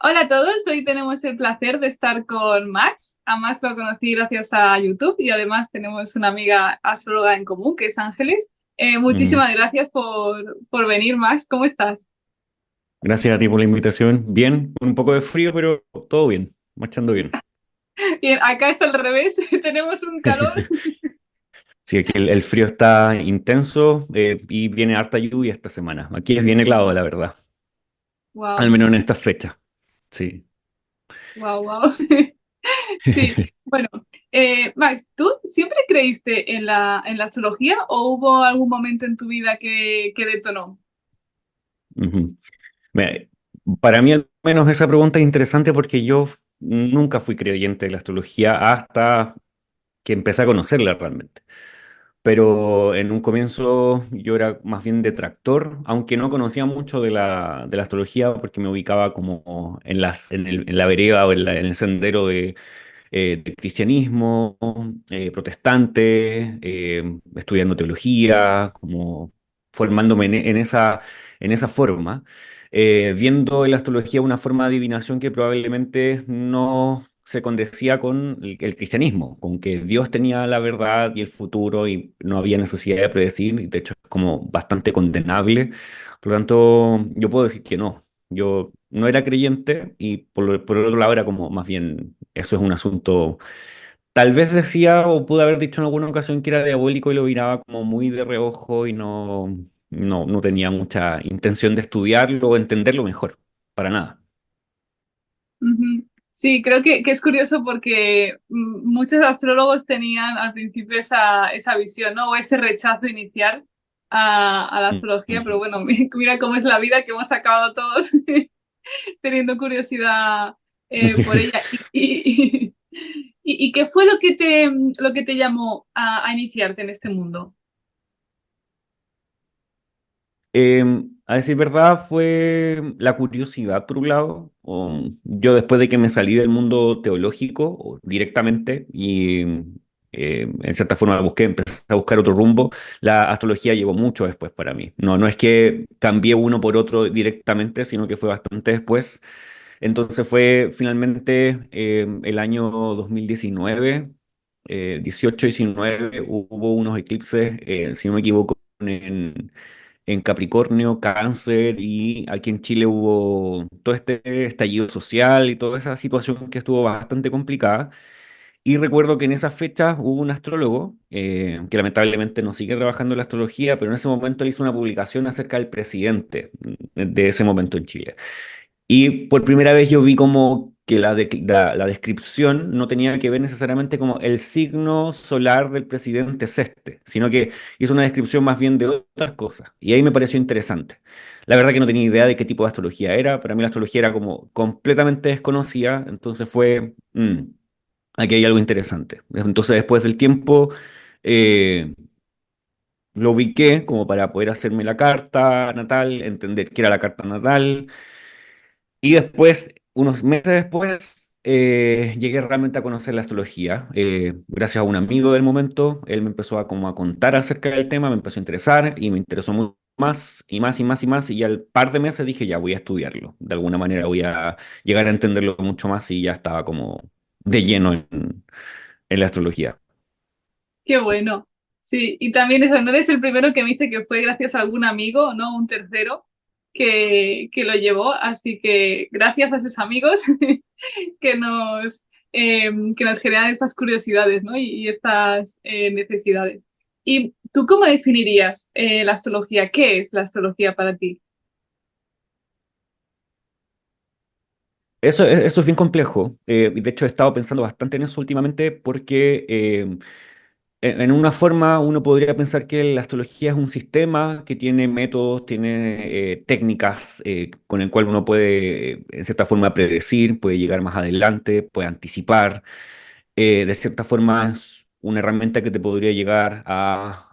Hola a todos, hoy tenemos el placer de estar con Max. A Max lo conocí gracias a YouTube y además tenemos una amiga astróloga en común que es Ángeles. Mm, Muchísimas gracias por venir, Max. ¿Cómo estás? Gracias a ti por la invitación. Bien, con un poco de frío, pero todo bien, marchando bien. Bien, acá es al revés, tenemos un calor. Sí, aquí el frío está intenso y viene harta lluvia esta semana. Aquí es bien helado, la verdad, al Wow, menos en esta fecha. Sí. wow, wow. Sí, bueno, Max, ¿tú siempre creíste en la astrología o hubo algún momento en tu vida que detonó? Ujú. Me- para mí, al menos, esa pregunta es interesante porque yo nunca fui creyente de la astrología hasta que empecé a conocerla realmente. Pero en un comienzo yo era más bien detractor, aunque no conocía mucho de la astrología porque me ubicaba como en la vereda o en el sendero del cristianismo, protestante, estudiando teología, como formándome en esa forma, viendo en la astrología una forma de adivinación que probablemente no se condecía con el cristianismo, con que Dios tenía la verdad y el futuro y no había necesidad de predecir, y de hecho es como bastante condenable. Por lo tanto, yo puedo decir que no. Yo no era creyente y por el otro lado era como más bien, eso es un asunto, tal vez decía o pude haber dicho en alguna ocasión que era diabólico y lo miraba como muy de reojo y no tenía mucha intención de estudiarlo o entenderlo mejor, para nada. Ujú. Sí, creo que es curioso porque muchos astrólogos tenían al principio esa visión, ¿no? O ese rechazo inicial a la astrología, pero Ujú. bueno, mira cómo es la vida, que hemos acabado todos teniendo curiosidad por ella. ¿Y qué fue lo que te llamó a iniciarte en este mundo? A decir verdad, fue la curiosidad por un lado. Yo después de que me salí del mundo teológico directamente y en cierta forma empecé a buscar otro rumbo, la astrología llegó mucho después para mí. No es que cambié uno por otro directamente, sino que fue bastante después. Entonces fue finalmente el año 2019, 18-19, hubo unos eclipses, si no me equivoco, en Capricornio, Cáncer, y aquí en Chile hubo todo este estallido social y toda esa situación que estuvo bastante complicada. Y recuerdo que en esas fechas hubo un astrólogo que lamentablemente no sigue trabajando en la astrología, pero en ese momento él hizo una publicación acerca del presidente de ese momento en Chile. Y por primera vez yo vi como que la descripción no tenía que ver necesariamente como el signo solar del presidente es este, sino que hizo una descripción más bien de otras cosas. Y ahí me pareció interesante. La verdad que no tenía idea de qué tipo de astrología era. Para mí la astrología era como completamente desconocida. Entonces fue, aquí hay algo interesante. Entonces después del tiempo lo ubiqué como para poder hacerme la carta natal, entender qué era la carta natal. Y después, unos meses después, llegué realmente a conocer la astrología. Gracias a un amigo del momento, él me empezó a, como a contar acerca del tema, me empezó a interesar y me interesó más y más y más y más. Y al par de meses dije, ya voy a estudiarlo. De alguna manera voy a llegar a entenderlo mucho más y ya estaba como de lleno en la astrología. Qué bueno. Sí, y también eso, no eres el primero que me dice que fue gracias a algún amigo, ¿no? Un tercero que lo llevó. Así que gracias a esos amigos que nos, que nos generan estas curiosidades, ¿no? Y estas necesidades. ¿Y tú cómo definirías la astrología? ¿Qué es la astrología para ti? Eso es bien complejo. Y de hecho he estado pensando bastante en eso últimamente porque en una forma, uno podría pensar que la astrología es un sistema que tiene métodos, tiene técnicas con el cual uno puede, en cierta forma, predecir, puede llegar más adelante, puede anticipar. De cierta forma, es una herramienta que te podría llegar a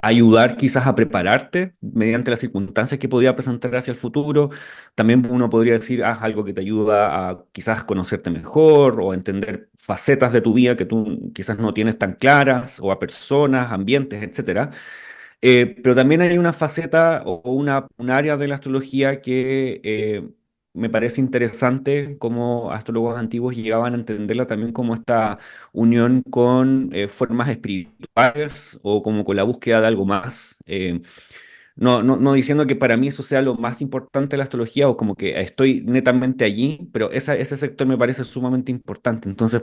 ayudar quizás a prepararte mediante las circunstancias que podría presentar hacia el futuro. También uno podría decir, algo que te ayuda a quizás conocerte mejor o a entender facetas de tu vida que tú quizás no tienes tan claras, o a personas, ambientes, etcétera. Pero también hay una faceta o un área de la astrología que me parece interesante cómo astrólogos antiguos llegaban a entenderla también como esta unión con formas espirituales o como con la búsqueda de algo más. No diciendo que para mí eso sea lo más importante de la astrología o como que estoy netamente allí, pero ese sector me parece sumamente importante. Entonces,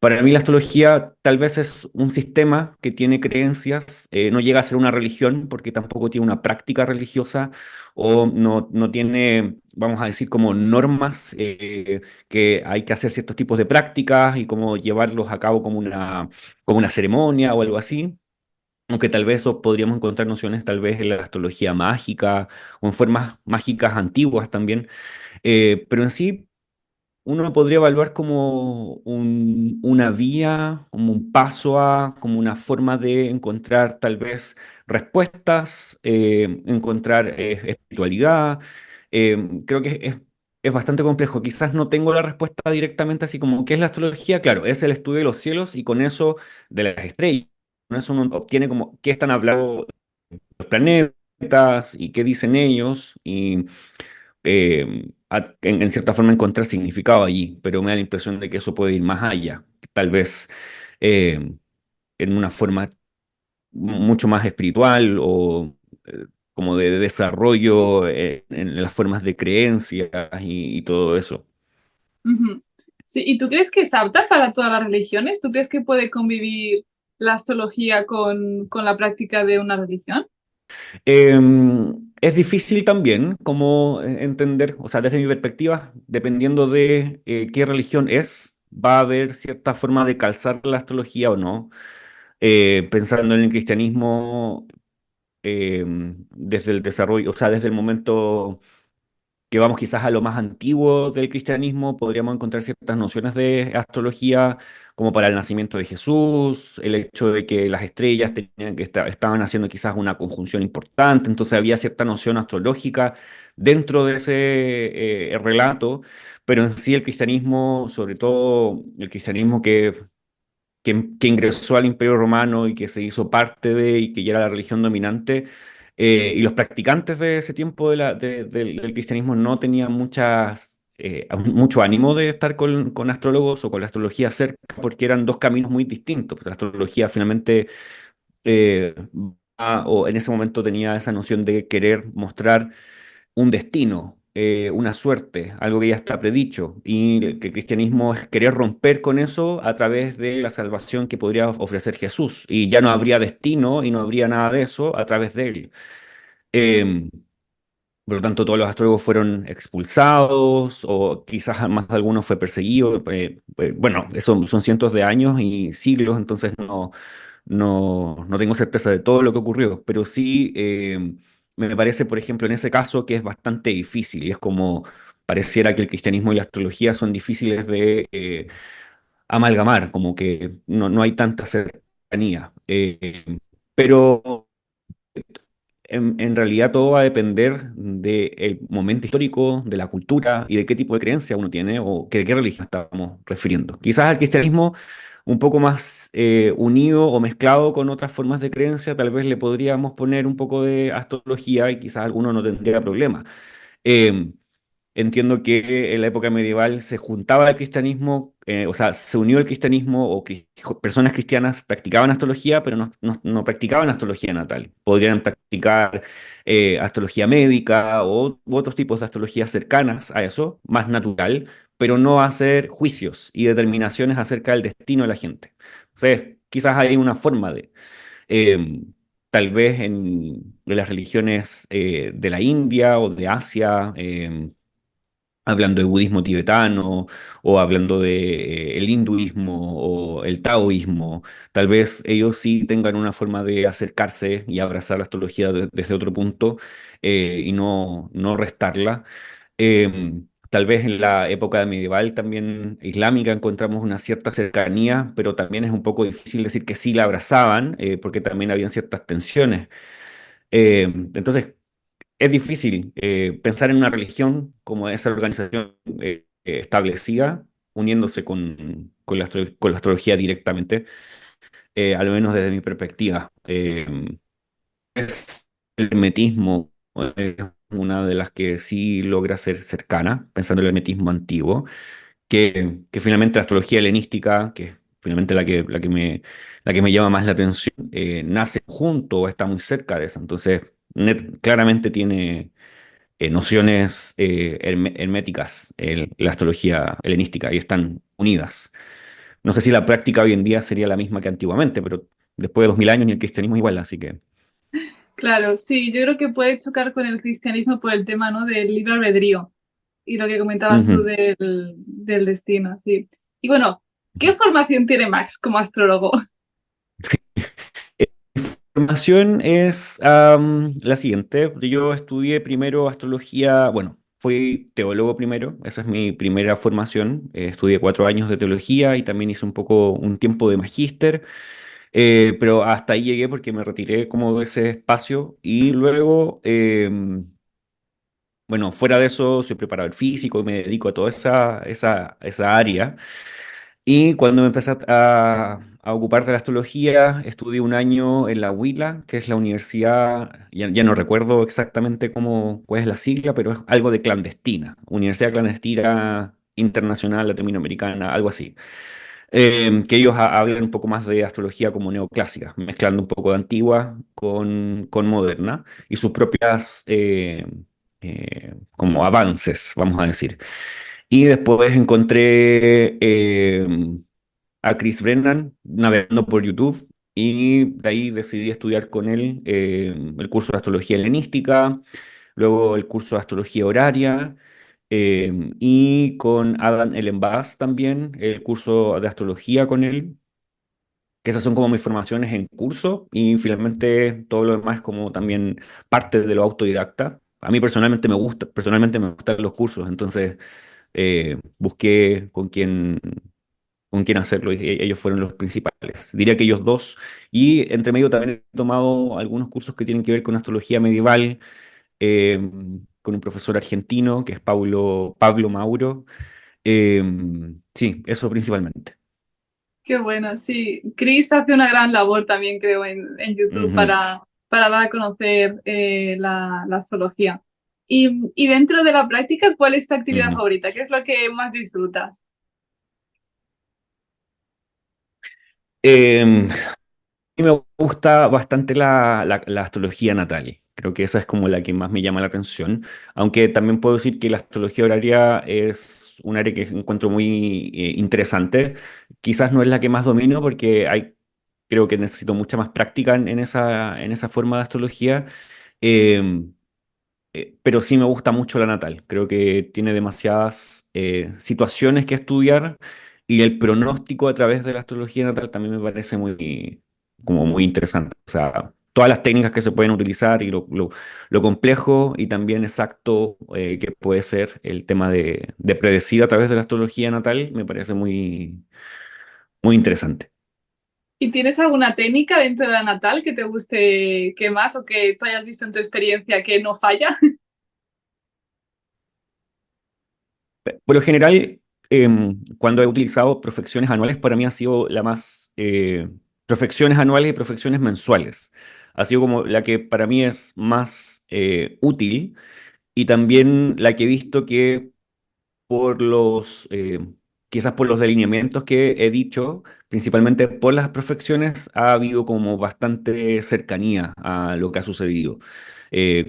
para mí la astrología tal vez es un sistema que tiene creencias, no llega a ser una religión porque tampoco tiene una práctica religiosa o no tiene, vamos a decir, como normas que hay que hacer ciertos tipos de prácticas y como llevarlos a cabo como una ceremonia o algo así. Aunque tal vez eso podríamos encontrar nociones tal vez en la astrología mágica o en formas mágicas antiguas también. Pero en sí uno lo podría evaluar como una vía, como un paso a, como una forma de encontrar tal vez respuestas, encontrar espiritualidad. Creo que es bastante complejo. Quizás no tengo la respuesta directamente así como, ¿qué es la astrología? Claro, es el estudio de los cielos y con eso de las estrellas. Con eso uno obtiene como qué están hablando los planetas y qué dicen ellos. Y en cierta forma encontrar significado allí, pero me da la impresión de que eso puede ir más allá, tal vez eh, en una forma mucho más espiritual o como de desarrollo en las formas de creencias y todo eso. Ujú. Sí, ¿y tú crees que es apta para todas las religiones? ¿Tú crees que puede convivir la astrología con la práctica de una religión? Es difícil también como entender, o sea, desde mi perspectiva, dependiendo de qué religión es, va a haber cierta forma de calzar la astrología o no. Pensando en el cristianismo, desde el desarrollo, o sea, desde el momento que vamos quizás a lo más antiguo del cristianismo, podríamos encontrar ciertas nociones de astrología, como para el nacimiento de Jesús, el hecho de que las estrellas tenían que estaban haciendo quizás una conjunción importante, entonces había cierta noción astrológica dentro de ese relato, pero en sí el cristianismo, sobre todo el cristianismo que ingresó al Imperio Romano y que se hizo parte de y que ya era la religión dominante, y los practicantes de ese tiempo del cristianismo no tenían mucho ánimo de estar con astrólogos o con la astrología cerca, porque eran dos caminos muy distintos. La astrología finalmente o en ese momento tenía esa noción de querer mostrar un destino, una suerte, algo que ya está predicho, y que el cristianismo es querer romper con eso a través de la salvación que podría ofrecer Jesús, y ya no habría destino y no habría nada de eso a través de él. Eh, por lo tanto, todos los astrólogos fueron expulsados o quizás más de alguno fue perseguido. Bueno, eso son cientos de años y siglos, entonces no tengo certeza de todo lo que ocurrió, pero sí me parece, por ejemplo, en ese caso que es bastante difícil y es como pareciera que el cristianismo y la astrología son difíciles de amalgamar, como que no hay tanta cercanía. Pero en realidad todo va a depender del momento histórico, de la cultura y de qué tipo de creencia uno tiene o que de qué religión estamos refiriendo. Quizás al cristianismo un poco más unido o mezclado con otras formas de creencia, tal vez le podríamos poner un poco de astrología y quizás alguno no tendría problema. Eh, Entiendo que en la época medieval se juntaba el cristianismo, o sea, se unió el cristianismo o que personas cristianas practicaban astrología, pero no practicaban astrología natal. Podrían practicar astrología médica u otros tipos de astrología cercanas a eso, más natural, pero no hacer juicios y determinaciones acerca del destino de la gente. Entonces, quizás hay una forma de... eh, tal vez en las religiones de la India o de Asia, hablando de budismo tibetano o hablando de el hinduismo o el taoísmo, tal vez ellos sí tengan una forma de acercarse y abrazar la astrología desde otro punto y no restarla. Tal vez en la época medieval también islámica encontramos una cierta cercanía, pero también es un poco difícil decir que sí la abrazaban, porque también habían ciertas tensiones. Entonces, es difícil pensar en una religión como esa organización establecida, uniéndose con la astrología directamente, al menos desde mi perspectiva. Es el hermetismo, una de las que sí logra ser cercana, pensando en el hermetismo antiguo, que finalmente la astrología helenística, que es finalmente la que me llama más la atención, nace junto o está muy cerca de esa. Entonces, claramente tiene nociones herméticas, la astrología helenística, y están unidas. No sé si la práctica hoy en día sería la misma que antiguamente, pero después de 2000 años ni el cristianismo igual, así que... Claro, sí, yo creo que puede chocar con el cristianismo por el tema, ¿no? Del libre albedrío y lo que comentabas tú Ujú, del destino, sí. Y bueno, ¿qué ujú. formación tiene Max como astrólogo? Formación es la siguiente. Yo estudié primero astrología, bueno, fui teólogo primero, esa es mi primera formación. Estudié 4 años de teología y también hice un poco, un tiempo de magíster, pero hasta ahí llegué porque me retiré como de ese espacio y luego, bueno, fuera de eso, soy preparador físico y me dedico a toda esa área. Y cuando me empecé a ocupar de la astrología, estudié un año en la UILA, que es la universidad, ya no recuerdo exactamente cuál es la sigla, pero es algo de clandestina, Universidad Clandestina Internacional Latinoamericana, algo así. Que ellos hablan un poco más de astrología como neoclásica, mezclando un poco de antigua con moderna y sus propias como avances, vamos a decir. Y después encontré a Chris Brennan navegando por YouTube y de ahí decidí estudiar con él el curso de astrología helenística, luego el curso de astrología horaria y con Adam Ellenbas también el curso de astrología con él, que esas son como mis formaciones en curso y finalmente todo lo demás es como también parte de lo autodidacta. A mí personalmente me gustan los cursos, entonces busqué con quién hacerlo y ellos fueron los principales. Diría que ellos dos. Y entre medio también he tomado algunos cursos que tienen que ver con astrología medieval, eh, con un profesor argentino que es Pablo Mauro. Eh, sí, eso principalmente. Qué bueno, sí. Chris hace una gran labor también, creo, en YouTube Ujú, para dar a conocer la astrología. Y dentro de la práctica, ¿cuál es tu actividad ujú. favorita? ¿Qué es lo que más disfrutas? Eh, Y me gusta bastante la astrología natal. Creo que esa es como la que más me llama la atención. Aunque también puedo decir que la astrología horaria es un área que encuentro muy interesante. Quizás no es la que más domino porque creo que necesito mucha más práctica en esa forma de astrología. Eh, pero sí me gusta mucho la natal. Creo que tiene demasiadas situaciones que estudiar y el pronóstico a través de la astrología natal también me parece como muy interesante. O sea, todas las técnicas que se pueden utilizar y lo complejo y también exacto que puede ser el tema de predecir a través de la astrología natal me parece muy interesante. ¿Y tienes alguna técnica dentro de la natal que te guste que más o que tú hayas visto en tu experiencia que no falla? Por lo general, cuando he utilizado profecciones anuales, para mí ha sido la más profecciones anuales y profecciones mensuales. Ha sido como la que para mí es más útil y también la que he visto que por quizás por los delineamientos que he dicho, principalmente por las profecciones, ha habido como bastante cercanía a lo que ha sucedido.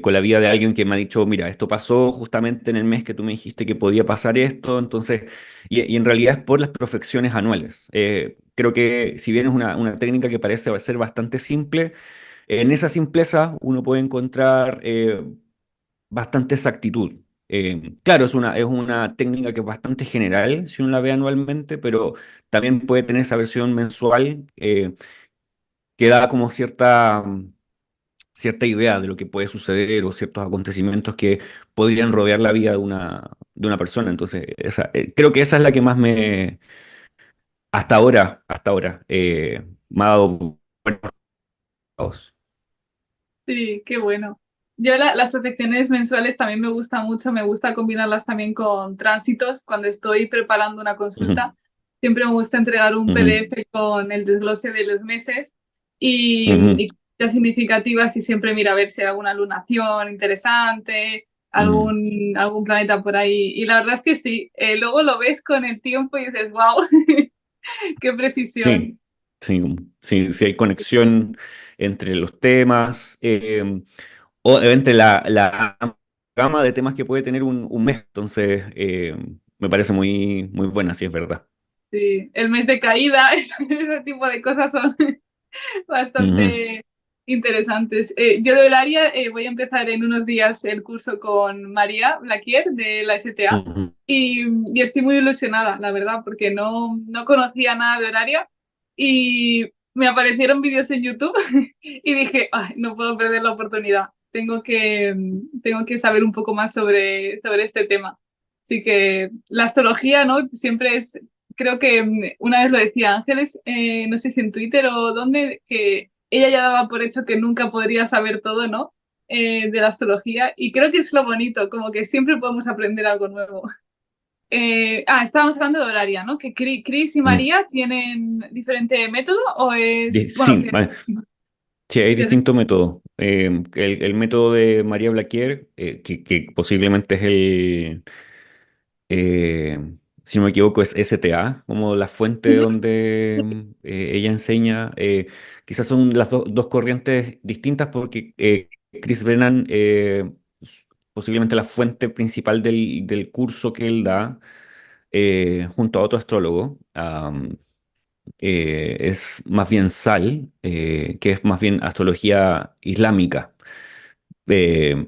Con la vida de alguien que me ha dicho, mira, esto pasó justamente en el mes que tú me dijiste que podía pasar esto, entonces, y en realidad es por las profecciones anuales. Creo que si bien es una técnica que parece ser bastante simple, en esa simpleza uno puede encontrar bastante exactitud. Claro, es una técnica que es bastante general si uno la ve anualmente, pero también puede tener esa versión mensual que da como cierta idea de lo que puede suceder o ciertos acontecimientos que podrían rodear la vida de una persona. Entonces, creo que esa es la que más hasta ahora, me ha dado buenos resultados. Sí, qué bueno. Yo las perfecciones mensuales también me gusta mucho, me gusta combinarlas también con tránsitos. Cuando estoy preparando una Ujú, consulta, siempre me gusta entregar un ujú, PDF con el desglose de los meses y ujú, cosas significativas y siempre mira a ver si hay alguna lunación interesante, Mm, algún planeta por ahí. Y la verdad es que sí, luego lo ves con el tiempo y dices, wow, qué precisión. sí, sí, sí, sí hay conexión entre los temas, o entre la gama de temas que puede tener un mes. Entonces, me parece muy, muy buena, sí es verdad. Sí, el mes de caída, ese tipo de cosas son Ujú, bastante interesantes. Yo de Eulalia voy a empezar en unos días el curso con María Blaquier de la STA ujú, y estoy muy ilusionada, la verdad, porque no conocía nada de Eulalia y me aparecieron vídeos en YouTube y dije, "Ay, no puedo perder la oportunidad, tengo que saber un poco más sobre este tema". Así que la astrología, ¿no? Siempre es, creo que una vez lo decía Ángeles, no sé si en Twitter o dónde, que ella ya daba por hecho que nunca podría saber todo, ¿no? De la astrología. Y creo que es lo bonito, como que siempre podemos aprender algo nuevo. Estábamos hablando de horaria, ¿no? Que Chris y mm. María tienen diferente método o es, bueno, Sí, sí, hay que- distintos métodos. El método de María Blaquier, que posiblemente es eh, si no me equivoco, es STA, como la fuente donde ella enseña. Quizás son las dos corrientes distintas porque Chris Brennan, posiblemente la fuente principal del curso que él da, junto a otro astrólogo, es más bien Sal, que es más bien astrología islámica. Eh,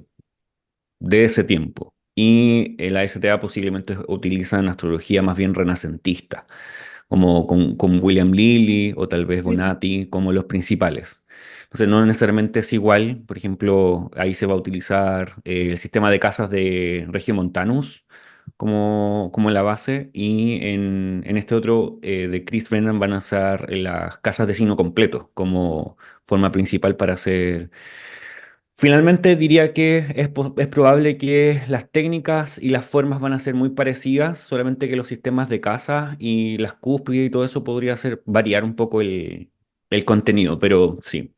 de ese tiempo. Y la STA posiblemente utilizan astrología más bien renacentista, como con William Lilly o tal vez Bonatti como los principales. Entonces no necesariamente es igual, por ejemplo, ahí se va a utilizar el sistema de casas de Regiomontanus como la base y en este otro de Chris Brennan van a usar las casas de signo completo como forma principal para hacer. Finalmente diría que es probable que las técnicas y las formas van a ser muy parecidas, solamente que los sistemas de casa y las cúspides y todo eso podría hacer variar un poco el contenido, pero sí,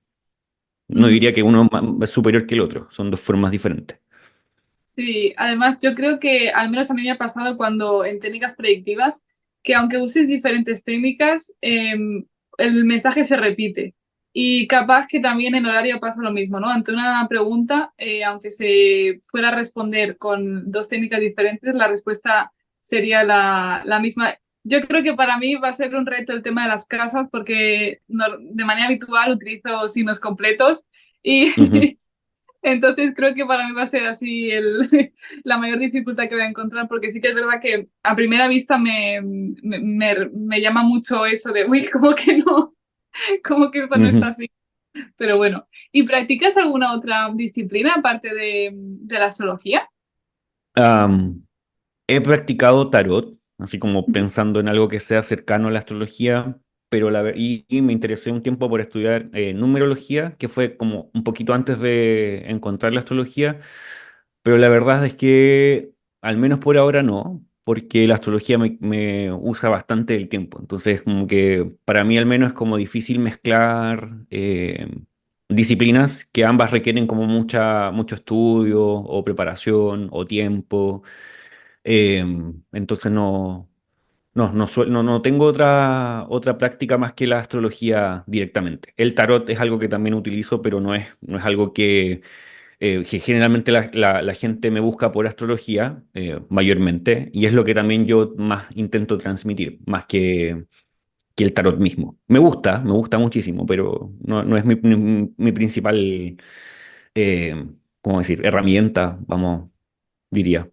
no Ujú. diría que uno es superior que el otro, son dos formas diferentes. Sí, además yo creo que al menos a mí me ha pasado cuando en técnicas predictivas, que aunque uses diferentes técnicas, el mensaje se repite. Y capaz que también en horario pasa lo mismo, ¿no? Ante una pregunta, aunque se fuera a responder con dos técnicas diferentes, la respuesta sería la misma. Yo creo que para mí va a ser un reto el tema de las casas porque de manera habitual utilizo signos completos Ujú, y entonces creo que para mí va a ser así la mayor dificultad que voy a encontrar, porque sí que es verdad que a primera vista me llama mucho eso de, uy, como que no, como que esto no está ujú. así. Pero bueno, ¿y practicas alguna otra disciplina aparte de la astrología? Am, He practicado tarot, así como Ujú. pensando en algo que sea cercano a la astrología, pero y me interesé un tiempo por estudiar numerología, que fue como un poquito antes de encontrar la astrología, pero la verdad es que al menos por ahora no, porque la astrología me usa bastante el tiempo. Entonces, como que para mí al menos es como difícil mezclar disciplinas que ambas requieren como mucho estudio o preparación o tiempo. Eh, entonces no tengo otra práctica más que la astrología directamente. El tarot es algo que también utilizo, pero no es algo que generalmente la gente me busca por astrología, mayormente, y es lo que también yo más intento transmitir, más que el tarot mismo. Me gusta muchísimo, pero no es mi principal, eh, ¿cómo decir?, herramienta, vamos, diría.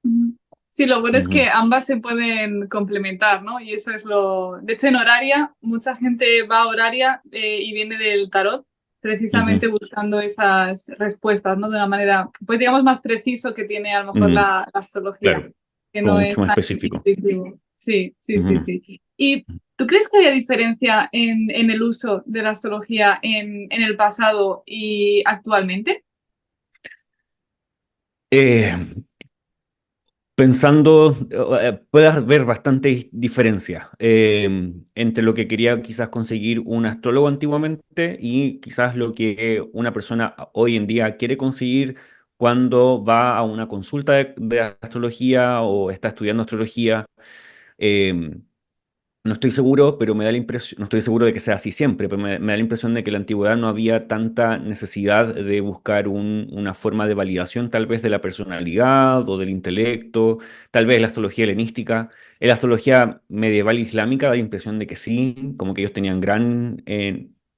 Ujú. Sí, lo bueno es que Ujú, ambas se pueden complementar, ¿no? Y eso es lo... De hecho, en Horaria, mucha gente va a Horaria y viene del tarot precisamente ujú, buscando esas respuestas, ¿no? De una manera, pues digamos, más preciso que tiene a lo mejor mm, la astrología, claro, que como no mucho es más tan específico. intuitivo. Sí, sí, sí, Ujú. sí. ¿Y tú crees que había diferencia en el uso de la astrología en el pasado y actualmente? Eh, Pensando, puede haber bastante diferencia entre lo que quería quizás conseguir un astrólogo antiguamente y quizás lo que una persona hoy en día quiere conseguir cuando va a una consulta de astrología o está estudiando astrología. Eh, no estoy seguro, pero me da la impresión, no estoy seguro de que sea así siempre, pero me da la impresión de que en la antigüedad no había tanta necesidad de buscar una forma de validación tal vez de la personalidad o del intelecto, tal vez la astrología helenística. En la astrología medieval islámica da la impresión de que sí, como que ellos tenían gran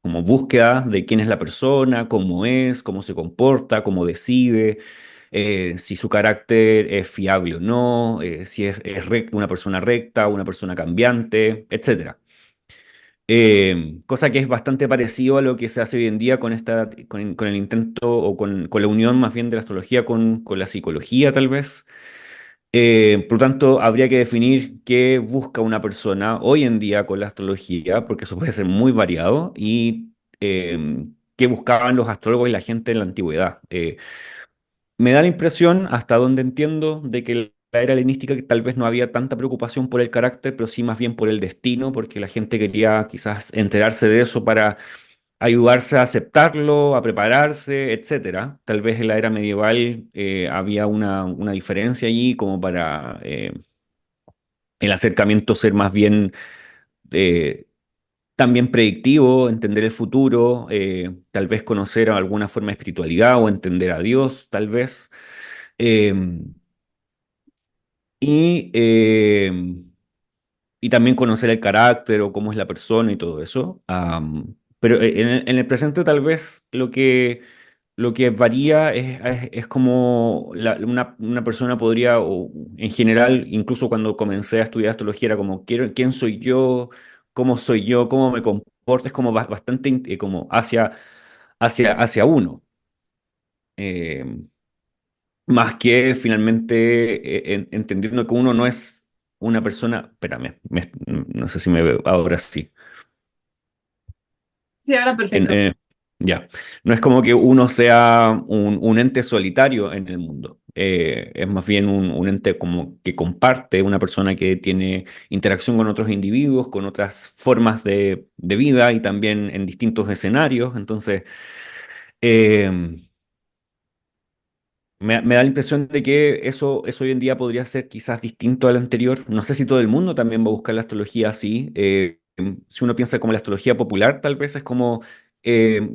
como búsqueda de quién es la persona, cómo es, cómo se comporta, cómo decide, si su carácter es fiable o no, si una persona recta, una persona cambiante, etcétera. Cosa que es bastante parecido a lo que se hace hoy en día con el intento o con la unión más bien de la astrología con la psicología, tal vez. Por lo tanto, habría que definir qué busca una persona hoy en día con la astrología, porque eso puede ser muy variado, y qué buscaban los astrólogos y la gente en la antigüedad. Me da la impresión, hasta donde entiendo, de que la era helenística que tal vez no había tanta preocupación por el carácter, pero sí más bien por el destino, porque la gente quería quizás enterarse de eso para ayudarse a aceptarlo, a prepararse, etcétera. Tal vez en la era medieval había una diferencia allí como para el acercamiento ser más bien eh, también predictivo, entender el futuro, tal vez conocer alguna forma de espiritualidad o entender a Dios, tal vez. Eh, y, eh, y también conocer el carácter o cómo es la persona y todo eso. Pero en el presente tal vez lo que varía es como una persona podría, o en general, incluso cuando comencé a estudiar astrología, era como, ¿quién soy yo, cómo me comporto? Es como bastante como hacia uno. Eh, Más que finalmente entendiendo que uno no es una persona, espérame, no sé si me veo ahora sí. Sí, ahora En- perfecto. eh, ya, no es como que uno sea un ente solitario en el mundo. Es más bien un ente como que comparte, una persona que tiene interacción con otros individuos, con otras formas de vida y también en distintos escenarios. Entonces, eh, me da la impresión de que eso hoy en día podría ser quizás distinto al anterior. No sé si todo el mundo también va a buscar la astrología así. Si uno piensa como la astrología popular, tal vez es como,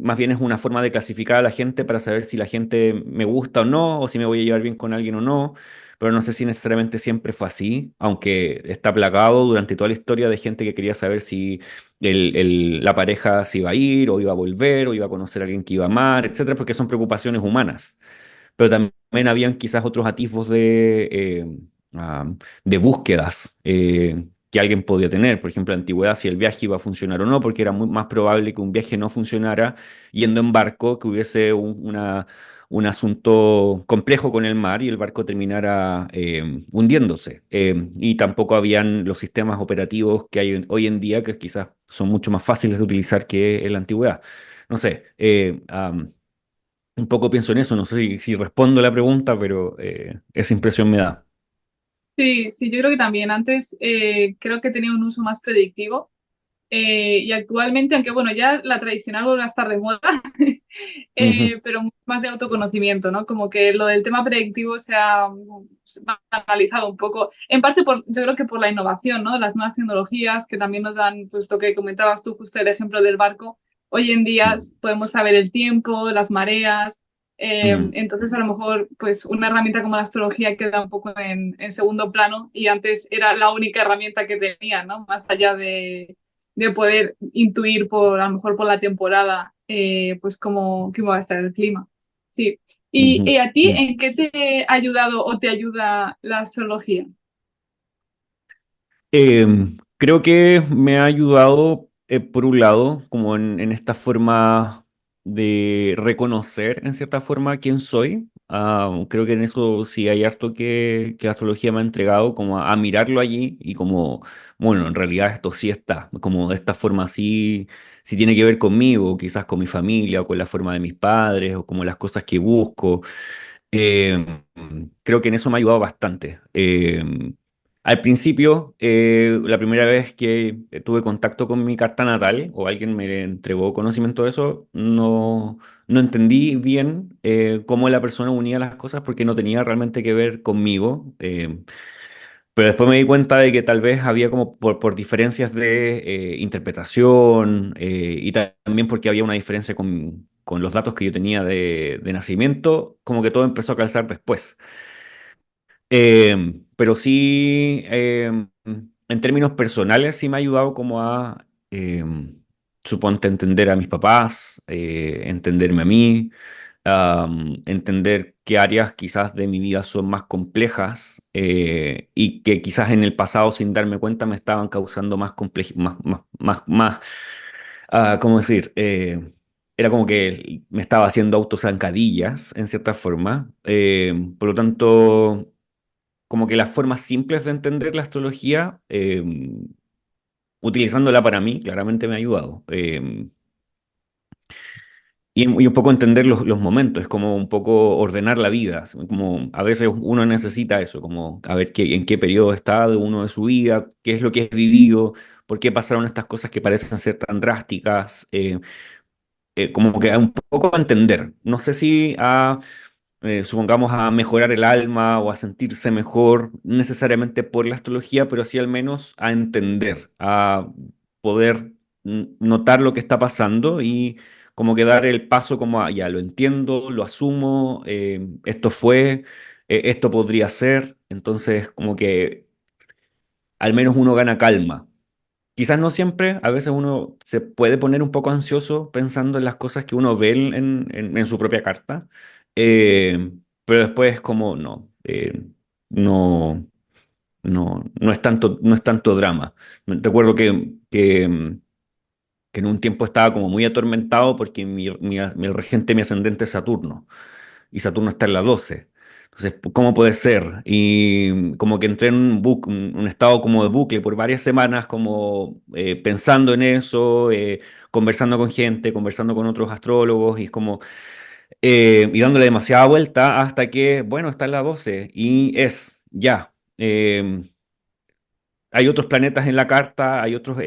más bien es una forma de clasificar a la gente para saber si la gente me gusta o no, o si me voy a llevar bien con alguien o no. Pero no sé si necesariamente siempre fue así, aunque está plagado durante toda la historia de gente que quería saber si la pareja se iba a ir, o iba a volver, o iba a conocer a alguien que iba a amar, etcétera, porque son preocupaciones humanas, pero también habían quizás otros atisbos de búsquedas que alguien podía tener. Por ejemplo, en la antigüedad, si el viaje iba a funcionar o no, porque era muy más probable que un viaje no funcionara yendo en barco, que hubiese un asunto complejo con el mar y el barco terminara hundiéndose. Y tampoco habían los sistemas operativos que hay hoy en día, que quizás son mucho más fáciles de utilizar que en la antigüedad. No sé, un poco pienso en eso, no sé si respondo la pregunta, pero esa impresión me da. Sí, sí, yo creo que también. Antes creo que tenía un uso más predictivo y actualmente, aunque bueno, ya la tradicional vuelve a estar de moda, Ujú, pero más de autoconocimiento, ¿no? Como que lo del tema predictivo se ha analizado un poco, en parte yo creo que por la innovación, ¿no? Las nuevas tecnologías que también nos dan, pues lo que comentabas tú, justo el ejemplo del barco. Hoy en día mm, podemos saber el tiempo, las mareas. mm, Entonces, a lo mejor, pues una herramienta como la astrología queda un poco en segundo plano y antes era la única herramienta que tenía, ¿no? Más allá de poder intuir a lo mejor por la temporada, pues cómo va a estar el clima. Sí. Y ujú, a ti, mm. ¿en qué te ha ayudado o te ayuda la astrología? Creo que me ha ayudado, por un lado, como en esta forma de reconocer, en cierta forma, quién soy. Creo que en eso sí hay harto que la astrología me ha entregado, como a mirarlo allí y como, bueno, en realidad esto sí está, como de esta forma sí tiene que ver conmigo, quizás con mi familia o con la forma de mis padres o como las cosas que busco. Eh, Creo que en eso me ha ayudado bastante. Al principio, la primera vez que tuve contacto con mi carta natal o alguien me entregó conocimiento de eso, no entendí bien cómo la persona unía las cosas porque no tenía realmente que ver conmigo. Pero después me di cuenta de que tal vez había como por diferencias de interpretación y también porque había una diferencia con los datos que yo tenía de nacimiento, como que todo empezó a calzar después. Pero sí, en términos personales, sí me ha ayudado como a, suponte, entender a mis papás, entenderme a mí, entender qué áreas quizás de mi vida son más complejas y que quizás en el pasado, sin darme cuenta, me estaban causando más ¿cómo decir? Era como que me estaba haciendo autozancadillas, en cierta forma. Por lo tanto como que las formas simples de entender la astrología, utilizándola para mí, claramente me ha ayudado. Y un poco entender los momentos, es como un poco ordenar la vida, como a veces uno necesita eso, como a ver en qué periodo está de uno de su vida, qué es lo que ha vivido, por qué pasaron estas cosas que parecen ser tan drásticas, como que un poco entender. No sé si supongamos, a mejorar el alma o a sentirse mejor, no necesariamente por la astrología, pero sí al menos a entender, a poder notar lo que está pasando y como que dar el paso como a, ya lo entiendo, lo asumo, esto fue, esto podría ser, entonces como que al menos uno gana calma. Quizás no siempre, a veces uno se puede poner un poco ansioso pensando en las cosas que uno ve en su propia carta, eh, pero después como no, no, no es tanto drama. Recuerdo que en un tiempo estaba como muy atormentado porque mi regente, mi ascendente es Saturno y Saturno está en la 12. Entonces, ¿cómo puede ser? Y como que entré en un estado como de bucle por varias semanas, como pensando en eso, conversando con gente, conversando con otros astrólogos y es como, y dándole demasiada vuelta hasta que, bueno, está en la 12 y es ya. Hay otros planetas en la carta, hay otros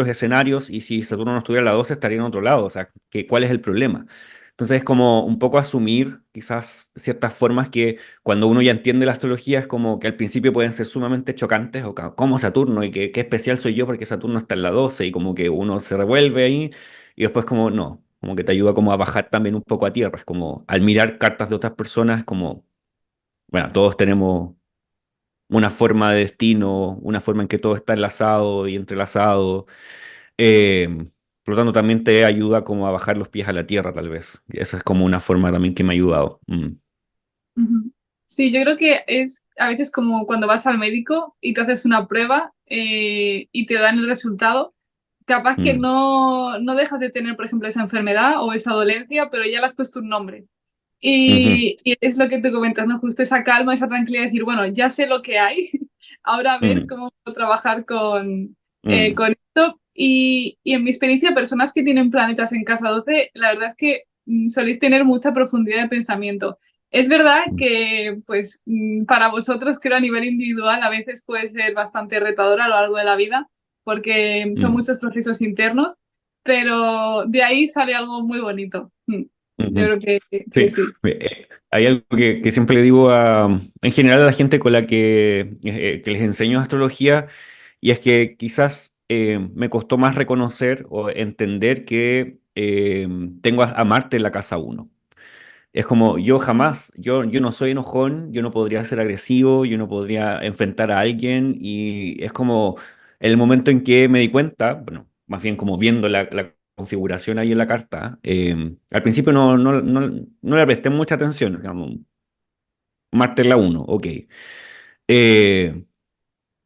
escenarios, y si Saturno no estuviera en la 12 estaría en otro lado. O sea, ¿cuál es el problema? Entonces es como un poco asumir quizás ciertas formas que cuando uno ya entiende la astrología es como que al principio pueden ser sumamente chocantes, o como Saturno, y qué especial soy yo porque Saturno está en la 12 y como que uno se revuelve ahí, y después como no, como que te ayuda como a bajar también un poco a tierra. Es como al mirar cartas de otras personas, como, bueno, todos tenemos una forma de destino, una forma en que todo está enlazado y entrelazado. Eh, por lo tanto, también te ayuda como a bajar los pies a la tierra, tal vez. Y esa es como una forma también que me ha ayudado. Mm. Ujú. Sí, yo creo que es a veces como cuando vas al médico y te haces una prueba y te dan el resultado, capaz que Mm. no dejas de tener, por ejemplo, esa enfermedad o esa dolencia, pero ya le has puesto un nombre. Ujú. Y es lo que tú comentas, ¿no? Justo esa calma, esa tranquilidad de decir, bueno, ya sé lo que hay, ahora a ver Mm. cómo puedo trabajar Mm. con esto. Y en mi experiencia, personas que tienen planetas en casa 12 la verdad es que soléis tener mucha profundidad de pensamiento. Es verdad Mm. que, pues, para vosotros, creo a nivel individual, a veces puede ser bastante retadora a lo largo de la vida, porque son Mm. muchos procesos internos, pero de ahí sale algo muy bonito. Yo Ujú. creo que Sí, sí. hay algo que siempre le digo en general a la gente con la que les enseño astrología, y es que quizás me costó más reconocer o entender que tengo a Marte en la casa uno. Es como yo jamás, yo no soy enojón, yo no podría ser agresivo, yo no podría enfrentar a alguien, y es como el momento en que me di cuenta, bueno, más bien como viendo la configuración ahí en la carta, al principio no le presté mucha atención, digamos, Marte en la uno, ok. Eh,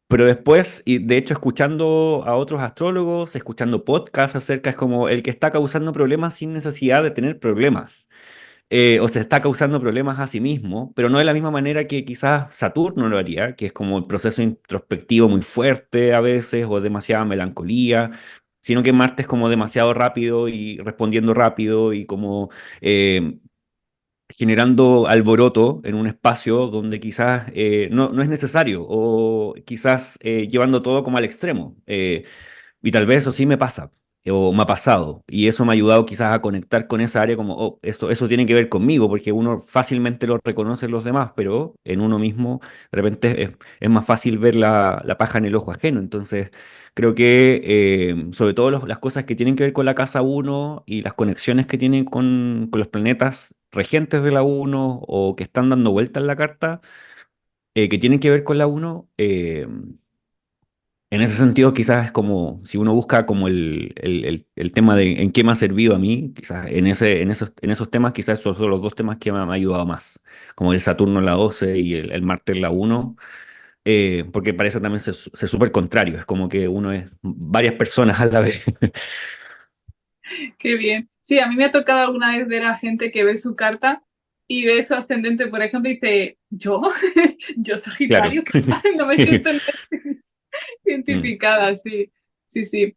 pero después, y de hecho escuchando a otros astrólogos, escuchando podcasts acerca, es como el que está causando problemas sin necesidad de tener problemas, o se está causando problemas a sí mismo, pero no de la misma manera que quizás Saturno lo haría, que es como el proceso introspectivo muy fuerte a veces, o demasiada melancolía, sino que Marte es como demasiado rápido y respondiendo rápido y como eh, generando alboroto en un espacio donde quizás no es necesario o quizás llevando todo como al extremo. Y tal vez eso sí me pasa, o me ha pasado, y eso me ha ayudado quizás a conectar con esa área como, oh, esto, eso tiene que ver conmigo, porque uno fácilmente lo reconoce en los demás, pero en uno mismo de repente es más fácil ver la paja en el ojo ajeno. Entonces, creo que sobre todo las cosas que tienen que ver con la casa uno y las conexiones que tienen con los planetas regentes de la uno o que están dando vuelta en la carta, que tienen que ver con la uno. En ese sentido, quizás es como, si uno busca como el tema de en qué me ha servido a mí, quizás en esos temas, quizás esos son los dos temas que me han ayudado más, como el Saturno en la 12 y el Marte en la 1, porque parece también ser súper contrario, es como que uno es varias personas a la vez. Qué bien. Sí, a mí me ha tocado alguna vez ver a gente que ve su carta y ve su ascendente, por ejemplo, y dice, ¿yo? ¿Yo Claro. Sagitario? ¿Qué pasa? No me siento Mm, identificada, sí. Sí, sí.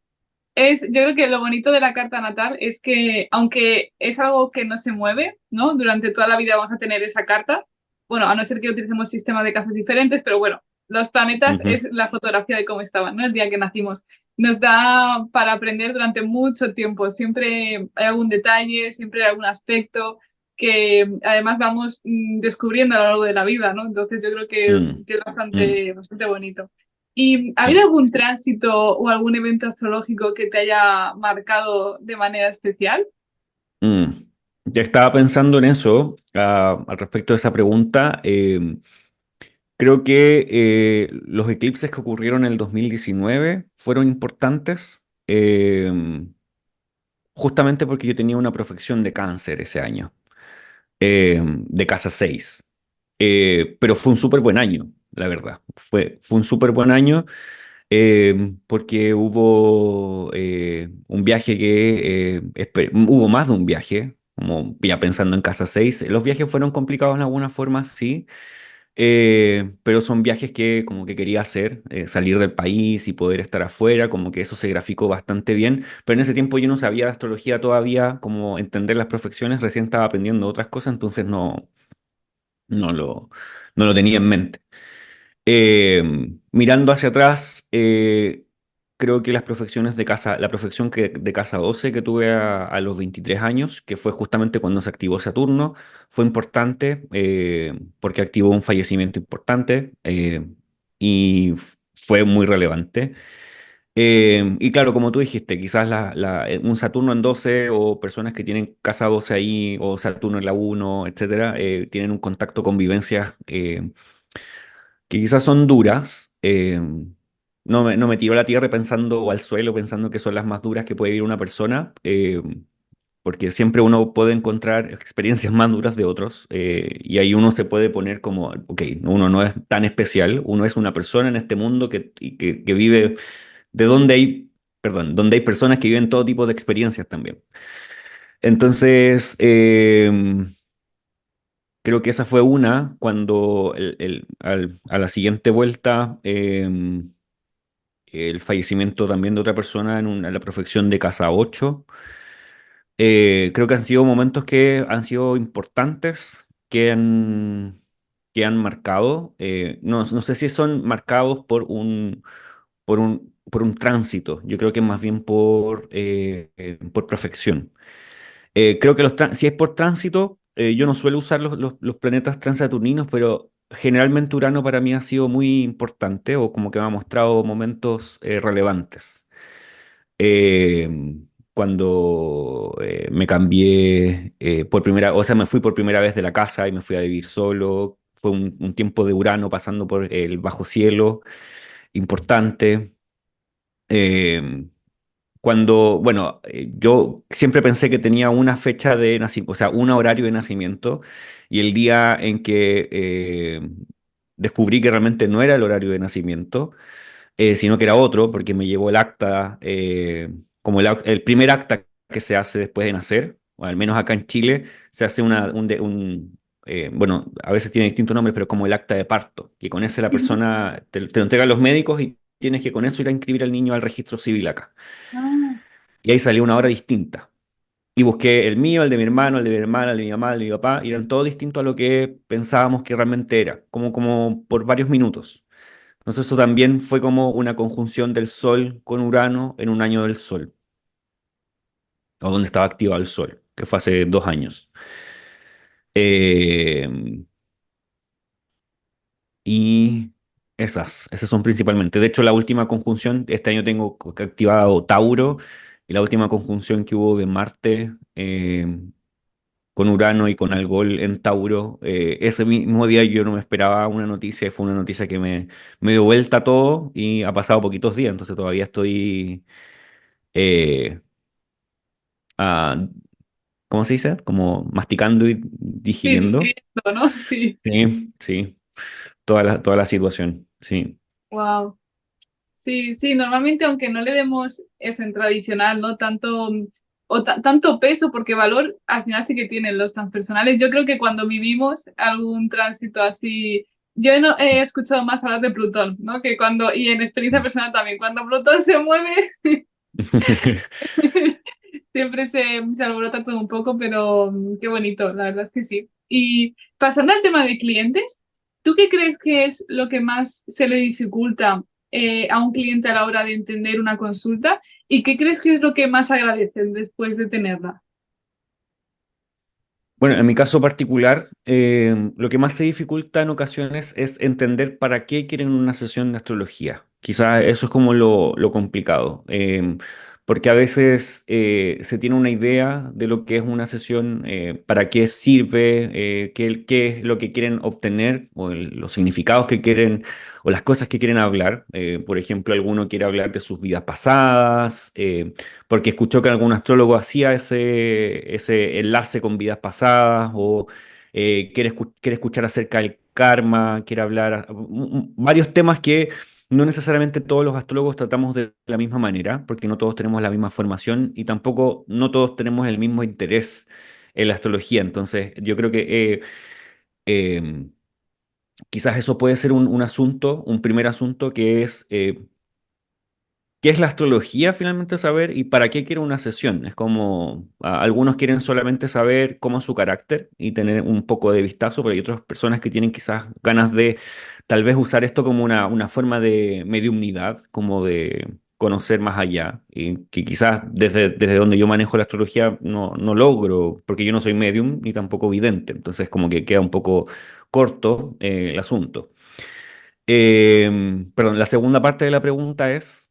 Yo creo que lo bonito de la carta natal es que, aunque es algo que no se mueve, ¿no? Durante toda la vida vamos a tener esa carta. Bueno, a no ser que utilicemos sistemas de casas diferentes, pero bueno, los planetas ujú, es la fotografía de cómo estaban, ¿no? El día que nacimos. Nos da para aprender durante mucho tiempo. Siempre hay algún detalle, siempre hay algún aspecto que además vamos descubriendo a lo largo de la vida, ¿no? Entonces yo creo mm, que es mm, bastante, bastante bonito. ¿Y ha habido sí. algún tránsito o algún evento astrológico que te haya marcado de manera especial? Mm. Ya estaba pensando en eso, al respecto de esa pregunta. Creo que los eclipses que ocurrieron en el 2019 fueron importantes, justamente porque yo tenía una profección de cáncer ese año, de casa 6. Pero fue un súper buen año, la verdad. Fue un súper buen año, porque hubo un viaje hubo más de un viaje, como ya pensando en casa 6. Los viajes fueron complicados en alguna forma, sí, pero son viajes que como que quería hacer, salir del país y poder estar afuera, como que eso se graficó bastante bien, pero en ese tiempo yo no sabía de astrología todavía, como entender las profecciones, recién estaba aprendiendo otras cosas, entonces no lo, no lo tenía en mente. Mirando hacia atrás, creo que las profecciones de casa, la profección de casa 12 que tuve a los 23 años, que fue justamente cuando se activó Saturno, fue importante, porque activó un fallecimiento importante, fue muy relevante. Y claro, como tú dijiste, quizás un Saturno en 12 o personas que tienen casa 12 ahí o Saturno en la 1, etcétera, tienen un contacto con vivencias que quizás son duras. No me tiro a la tierra pensando o al suelo pensando que son las más duras que puede vivir una persona, porque siempre uno puede encontrar experiencias más duras de otros, y ahí uno se puede poner como, ok, uno no es tan especial, uno es una persona en este mundo que vive de donde hay personas que viven todo tipo de experiencias también. Entonces, creo que esa fue una, cuando a la siguiente vuelta, el fallecimiento también de otra persona en la profección de Casa 8. Creo que han sido momentos que han sido importantes, que han marcado. No sé si son marcados por un tránsito, yo creo que más bien por perfección. Creo que si es por tránsito, yo no suelo usar los planetas transaturninos, pero generalmente Urano para mí ha sido muy importante o como que me ha mostrado momentos relevantes. Eh, Cuando me cambié o sea, me fui por primera vez de la casa y me fui a vivir solo, fue un tiempo de Urano pasando por el bajo cielo, importante. Eh, bueno, yo siempre pensé que tenía una fecha de nacimiento, o sea, un horario de nacimiento, y el día en que descubrí que realmente no era el horario de nacimiento, sino que era otro, porque me llegó el acta, como el primer acta que se hace después de nacer, o al menos acá en Chile, se hace bueno, a veces tiene distintos nombres, pero como el acta de parto, que con ese la persona te lo entregan los médicos y tienes que con eso ir a inscribir al niño al registro civil acá. Ah, Y ahí salió una hora distinta. Y busqué el mío, el de mi hermano, el de mi hermana, el de mi mamá, el de mi papá, y eran todos distintos a lo que pensábamos que realmente era, como por varios minutos. Entonces eso también fue como una conjunción del Sol con Urano en un año del Sol, o donde estaba activado el Sol, que fue hace 2 años. Eh, y esas son principalmente. De hecho, la última conjunción, este año tengo activado Tauro, y la última conjunción que hubo de Marte con Urano y con Algol en Tauro, ese mismo día yo no me esperaba una noticia, fue una noticia que me dio vuelta a todo y ha pasado poquitos días, entonces todavía estoy, eh, ah, ¿cómo se dice? Como masticando y Sí, digiriendo. digiriendo, ¿no? Sí. Sí, sí, toda la situación, sí. Wow. Sí, sí, normalmente aunque no le demos eso en tradicional, ¿no? Tanto, tanto peso, porque valor al final sí que tienen los transpersonales. Yo creo que cuando vivimos algún tránsito así, yo no he escuchado más hablar de Plutón, ¿no? Que cuando, y en experiencia personal también, cuando Plutón se mueve, siempre se alborota todo un poco, pero qué bonito, la verdad es que sí. Y pasando al tema de clientes, ¿tú qué crees que es lo que más se le dificulta a un cliente a la hora de entender una consulta? ¿Y qué crees que es lo que más agradecen después de tenerla? Bueno, en mi caso particular, lo que más se dificulta en ocasiones es entender para qué quieren una sesión de astrología. Quizás eso es como lo complicado, porque a veces se tiene una idea de lo que es una sesión, para qué sirve, qué es lo que quieren obtener o los significados que quieren o las cosas que quieren hablar. Por ejemplo, alguno quiere hablar de sus vidas pasadas. Porque escuchó que algún astrólogo hacía ese enlace con vidas pasadas, o quiere escuchar acerca del karma, quiere hablar varios temas que no necesariamente todos los astrólogos tratamos de la misma manera, porque no todos tenemos la misma formación y tampoco no todos tenemos el mismo interés en la astrología. Entonces, yo creo que eh, quizás eso puede ser un asunto, un primer asunto que es ¿qué es la astrología finalmente saber y para qué quiere una sesión? Es como, algunos quieren solamente saber cómo es su carácter y tener un poco de vistazo, pero hay otras personas que tienen quizás ganas de tal vez usar esto como una forma de mediumnidad, como de conocer más allá, y que quizás desde donde yo manejo la astrología no logro, porque yo no soy medium ni tampoco vidente, entonces como que queda un poco corto el asunto. Perdón, la segunda parte de la pregunta es...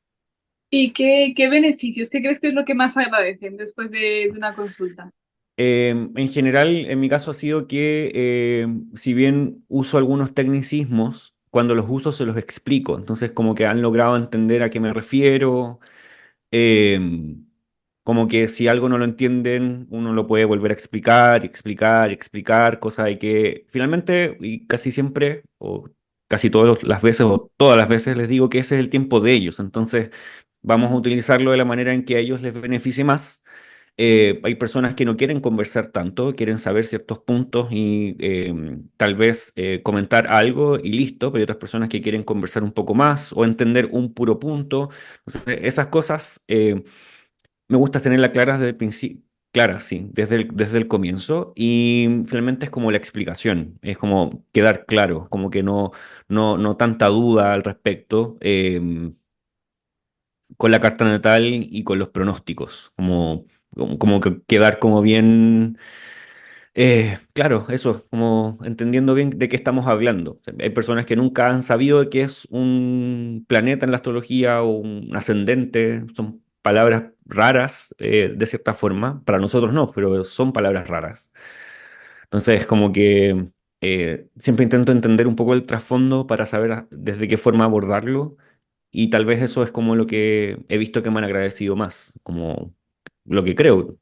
¿Y qué beneficios? ¿Qué crees que es lo que más agradecen después de una consulta? En general, en mi caso ha sido que, si bien uso algunos tecnicismos, cuando los uso se los explico. Entonces, como que han logrado entender a qué me refiero. eh, Como que si algo no lo entienden, uno lo puede volver a explicar, y explicar, y explicar, cosa de que finalmente, y casi siempre, o casi todas las veces, o todas las veces les digo que ese es el tiempo de ellos. Entonces, vamos a utilizarlo de la manera en que a ellos les beneficie más. Hay personas que no quieren conversar tanto, quieren saber ciertos puntos y tal vez comentar algo y listo, pero hay otras personas que quieren conversar un poco más o entender un puro punto. Entonces, esas cosas me gusta tenerlas claras desde el principio. Claras, sí, desde el comienzo, y finalmente es como la explicación, es como quedar claro, como que no tanta duda al respecto, con la carta natal y con los pronósticos, como que quedar como bien, claro, eso, como entendiendo bien de qué estamos hablando. O sea, hay personas que nunca han sabido de qué es un planeta en la astrología o un ascendente, son palabras raras, de cierta forma, para nosotros no, pero son palabras raras. Entonces, como que siempre intento entender un poco el trasfondo para saber desde qué forma abordarlo, y tal vez eso es como lo que he visto que me han agradecido más, como lo que creo,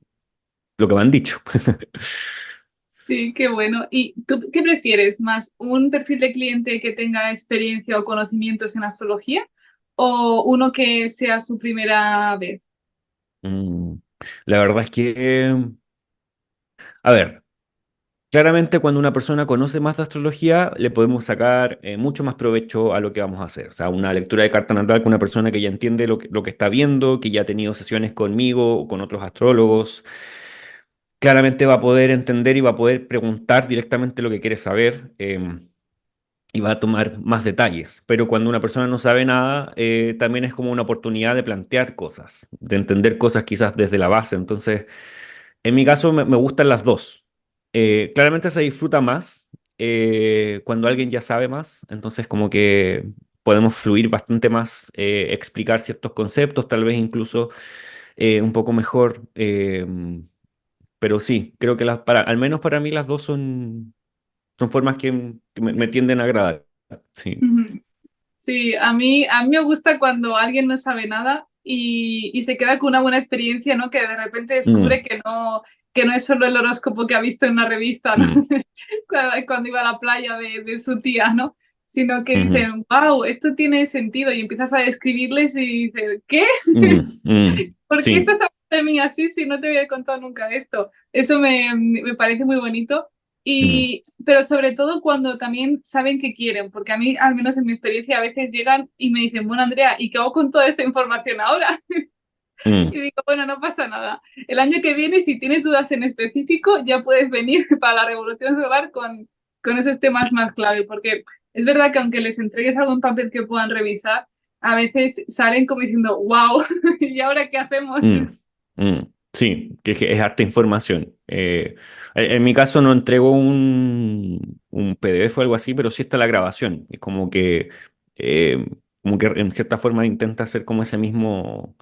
lo que me han dicho. Sí, qué bueno. ¿Y tú qué prefieres más? ¿Un perfil de cliente que tenga experiencia o conocimientos en astrología o uno que sea su primera vez? Mm, La verdad es que, a ver, claramente cuando una persona conoce más de astrología, le podemos sacar mucho más provecho a lo que vamos a hacer. O sea, una lectura de carta natal con una persona que ya entiende lo que está viendo, que ya ha tenido sesiones conmigo o con otros astrólogos. claramente va a poder entender y va a poder preguntar directamente lo que quiere saber. Y va a tomar más detalles. Pero cuando una persona no sabe nada, también es como una oportunidad de plantear cosas, de entender cosas quizás desde la base. Entonces, en mi caso me gustan las dos. Claramente se disfruta más cuando alguien ya sabe más, entonces como que podemos fluir bastante más, explicar ciertos conceptos, tal vez incluso un poco mejor. Pero sí, creo que al menos para mí las dos son formas que me tienden a agradar. Sí. Ujú. Sí, a mí me gusta cuando alguien no sabe nada y se queda con una buena experiencia, ¿no? Que de repente descubre Mm, que no es solo el horóscopo que ha visto en una revista, ¿no? mm, Cuando iba a la playa de su tía, ¿no? Sino que ujú, dicen, wow, esto tiene sentido y empiezas a describirles y dices, ¿qué? ¿Por qué sí. estás hablando de mí así si no te había contado nunca esto? Eso me parece muy bonito. Mm, Pero sobre todo cuando también saben qué quieren, porque a mí, al menos en mi experiencia, a veces llegan y me dicen, bueno, Andrea, ¿y qué hago con toda esta información ahora? mm, Y digo, bueno, no pasa nada. El año que viene, si tienes dudas en específico, ya puedes venir para la Revolución Solar con esos temas más clave, porque es verdad que aunque les entregues algo en papel que puedan revisar, a veces salen como diciendo, wow, ¿y ahora qué hacemos? mm, sí, que es harta información. En mi caso no entrego un PDF o algo así, pero sí está la grabación. Es eh, como que en cierta forma intenta hacer como ese mismo.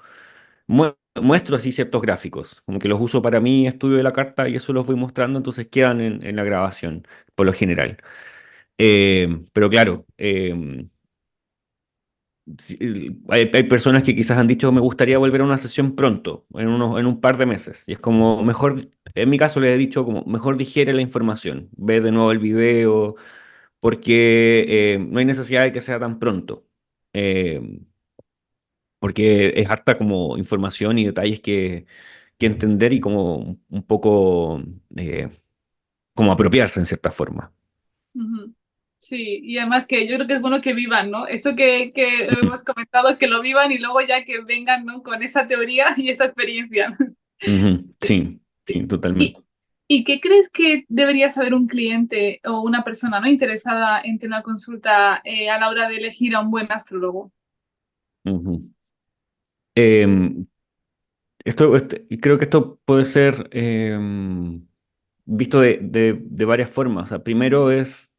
Muestro así ciertos gráficos, como que los uso para mi estudio de la carta y eso los voy mostrando, entonces quedan en la grabación, por lo general. Pero claro, sí, hay personas que quizás han dicho, me gustaría volver a una sesión pronto, en un par de meses. Y es como, mejor, en mi caso les he dicho, como, mejor digiere la información, ve de nuevo el video, porque no hay necesidad de que sea tan pronto. Eh, Porque es harta como información y detalles que entender y como un poco como apropiarse en cierta forma. Ujú. Sí, y además que yo creo que es bueno que vivan, ¿no? Eso que Mm, hemos comentado, que lo vivan y luego ya que vengan, ¿no? Con esa teoría y esa experiencia. ujú, sí, Sí. sí, totalmente. ¿Y qué crees que debería saber un cliente o una persona, ¿no? Interesada en tener una consulta a la hora de elegir a un buen astrólogo? Ujú. Em, creo que esto puede ser visto de varias formas. O sea, primero es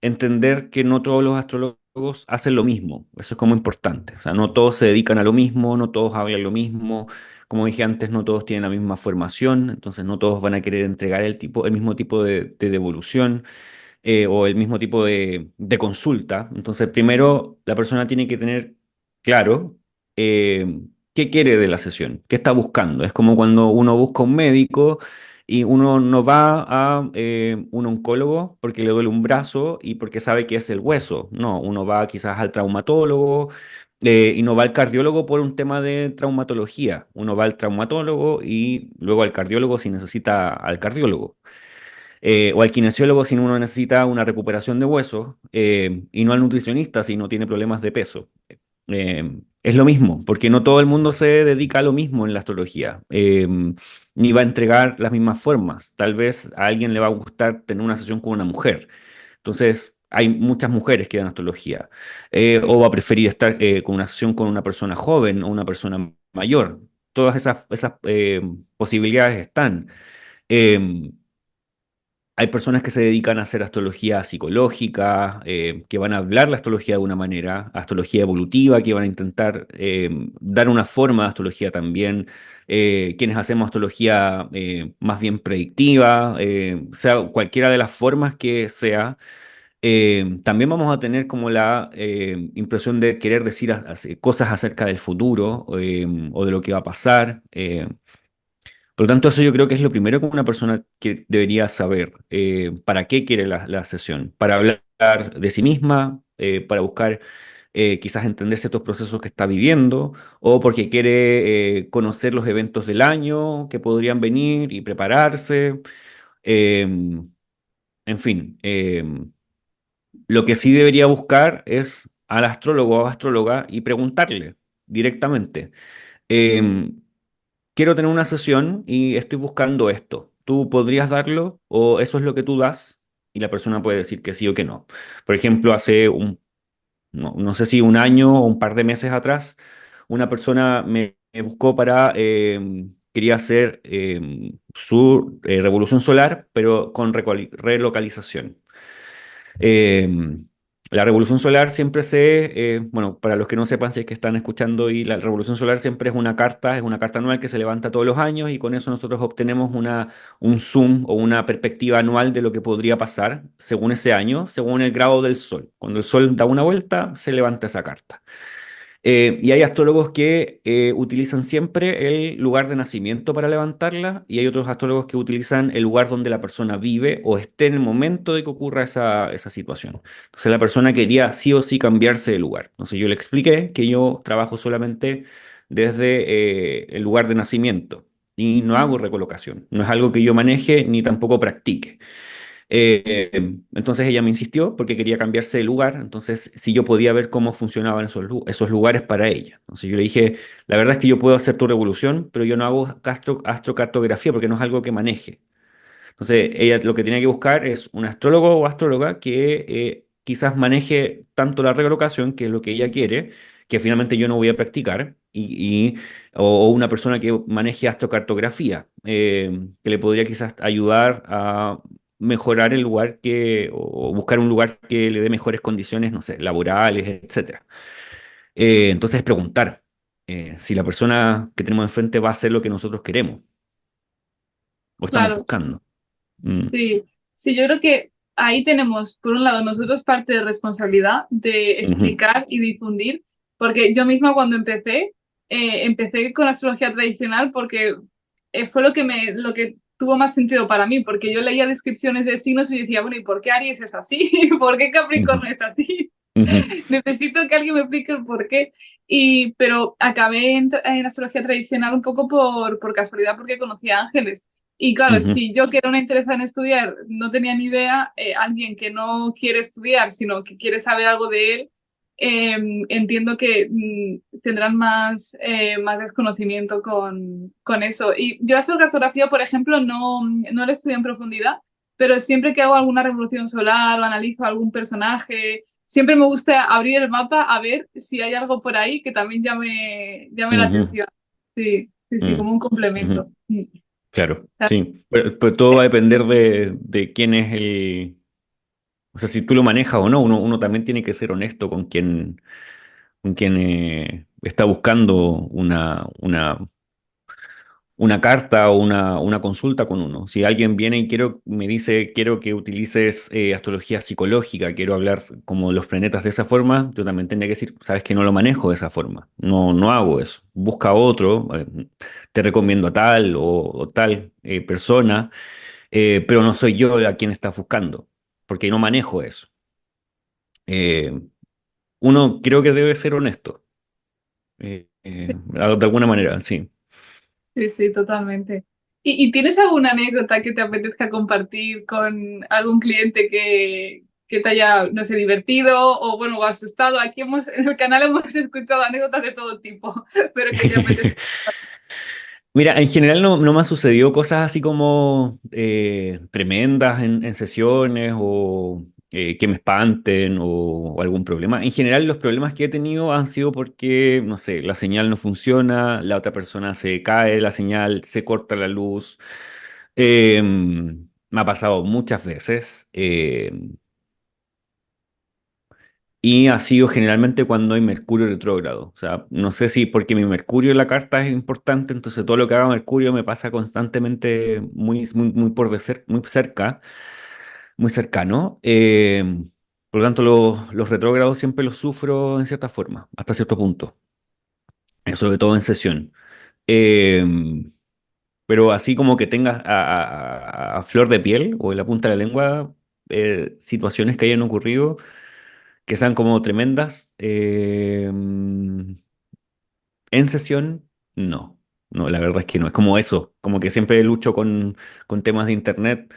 entender que no todos los astrólogos hacen lo mismo. Eso es como importante. O sea, no todos se dedican a lo mismo, no todos hablan lo mismo. Como dije antes, no todos tienen la misma formación, entonces no todos van a querer entregar el mismo tipo de devolución o el mismo tipo de consulta. Entonces, primero la persona tiene que tener claro qué quiere de la sesión, qué está buscando. Es como cuando uno busca un médico y uno no va a un oncólogo porque le duele un brazo y porque sabe que es el hueso. No, uno va quizás al traumatólogo. Y no va al cardiólogo por un tema de traumatología. Uno va al traumatólogo y luego al cardiólogo si necesita al cardiólogo o al kinesiólogo si uno necesita una recuperación de huesos, y no al nutricionista si no tiene problemas de peso. Es lo mismo, porque no todo el mundo se dedica a lo mismo en la astrología, ni va a entregar las mismas formas. Tal vez a alguien le va a gustar tener una sesión con una mujer. Entonces, hay muchas mujeres que dan astrología. O va a preferir estar con una sesión con una persona joven o una persona mayor. Todas esas posibilidades están. Eh, Hay personas que se dedican a hacer astrología psicológica, que van a hablar la astrología de una manera, astrología evolutiva, que van a intentar dar una forma de astrología también. Quienes hacemos astrología más bien predictiva, sea cualquiera de las formas que sea, también vamos a tener como la impresión de querer decir cosas acerca del futuro o de lo que va a pasar. Por lo tanto, eso yo creo que es lo primero que una persona que debería saber. ¿Para qué quiere la sesión? ¿Para hablar de sí misma? ¿Para buscar quizás entender ciertos procesos que está viviendo? ¿O porque quiere conocer los eventos del año que podrían venir y prepararse? Eh, en fin, lo que sí debería buscar es al astrólogo o astróloga y preguntarle directamente. em, Quiero tener una sesión y estoy buscando esto. ¿tú podrías darlo? ¿O eso es lo que tú das? Y la persona puede decir que sí o que no. Por ejemplo, no sé si un año o un par de meses atrás, una persona me buscó quería hacer su revolución solar, pero con relocalización. Eh, la revolución solar siempre bueno, para los que no sepan si es que están escuchando, y la revolución solar siempre es una carta anual que se levanta todos los años y con eso nosotros obtenemos un zoom o una perspectiva anual de lo que podría pasar según ese año, según el grado del sol. Cuando el sol da una vuelta, se levanta esa carta. Y hay astrólogos que utilizan siempre el lugar de nacimiento para levantarla, y hay otros astrólogos que utilizan el lugar donde la persona vive o esté en el momento de que ocurra esa situación. Entonces la persona quería sí o sí cambiarse de lugar. Entonces yo le expliqué que yo trabajo solamente desde el lugar de nacimiento y no hago recolocación. No es algo que yo maneje ni tampoco practique. Entonces ella me insistió porque quería cambiarse de lugar, entonces si yo podía ver cómo funcionaban esos lugares para ella. Entonces yo le dije, la verdad es que yo puedo hacer tu revolución, pero yo no hago astrocartografía porque no es algo que maneje. Entonces, ella lo que tenía que buscar es un astrólogo o astróloga que quizás maneje tanto la recolocación, que es lo que ella quiere, que finalmente yo no voy a practicar, o una persona que maneje astrocartografía, que le podría quizás ayudar a mejorar el lugar o buscar un lugar que le dé mejores condiciones, no sé, laborales, etcétera. Entonces, preguntar si la persona que tenemos enfrente va a hacer lo que nosotros queremos o estamos Claro, buscando. Mm, sí, sí, yo creo que ahí tenemos, por un lado, nosotros parte de responsabilidad de ujú. explicar y difundir, porque yo misma cuando empecé con astrología tradicional porque fue lo que tuvo más sentido para mí, porque yo leía descripciones de signos y yo decía, bueno, ¿y por qué Aries es así? ¿Por qué Ujú, Capricornio es así? ujú, Necesito que alguien me explique el por qué. Pero acabé en astrología tradicional un poco por casualidad porque conocía ángeles. Y claro, ujú, si yo que era una interesada en estudiar no tenía ni idea, alguien que no quiere estudiar, sino que quiere saber algo de él, eh, entiendo que tendrán más desconocimiento con eso. Y yo la cartografía, por ejemplo, no la estudio en profundidad, pero siempre que hago alguna revolución solar o analizo algún personaje, siempre me gusta abrir el mapa a ver si hay algo por ahí que también llame la ujú, atención. Sí, sí, sí, como ujú, un ujú. complemento. Claro, sí. Pero todo va a depender de quién es el... O sea, si tú lo manejas o no, uno también tiene que ser honesto con quien está buscando una carta o una consulta con uno. Si alguien viene y me dice, quiero que utilices astrología psicológica, quiero hablar como los planetas de esa forma, yo también tendría que decir, sabes que no lo manejo de esa forma, no hago eso. Busca otro, te recomiendo a tal o tal persona, pero no soy yo a quien estás buscando, porque no manejo eso. Eh, Uno creo que debe ser honesto, Sí, de alguna manera, sí. sí, sí, totalmente. Y tienes alguna anécdota que te apetezca compartir con algún cliente que te haya, no sé, divertido o, bueno, o asustado? Aquí en el canal hemos escuchado anécdotas de todo tipo, pero que te apetezca. Mira, en general no me ha sucedido cosas así como tremendas en sesiones o que me espanten o algún problema. En general los problemas que he tenido han sido porque, no sé, la señal no funciona, la otra persona se cae, la señal se corta la luz. Me ha pasado muchas veces. Y ha sido generalmente cuando hay Mercurio retrógrado. O sea, no sé si porque mi Mercurio en la carta es importante, entonces todo lo que haga Mercurio me pasa constantemente muy muy cerca, muy cercano. Por lo tanto, los retrógrados siempre los sufro en cierta forma, hasta cierto punto, sobre todo en sesión. Eh, pero así como que tengas a flor de piel o en la punta de la lengua situaciones que hayan ocurrido que sean como tremendas. En sesión, no. No, la verdad es que no. Es como eso, como que siempre lucho con temas de internet,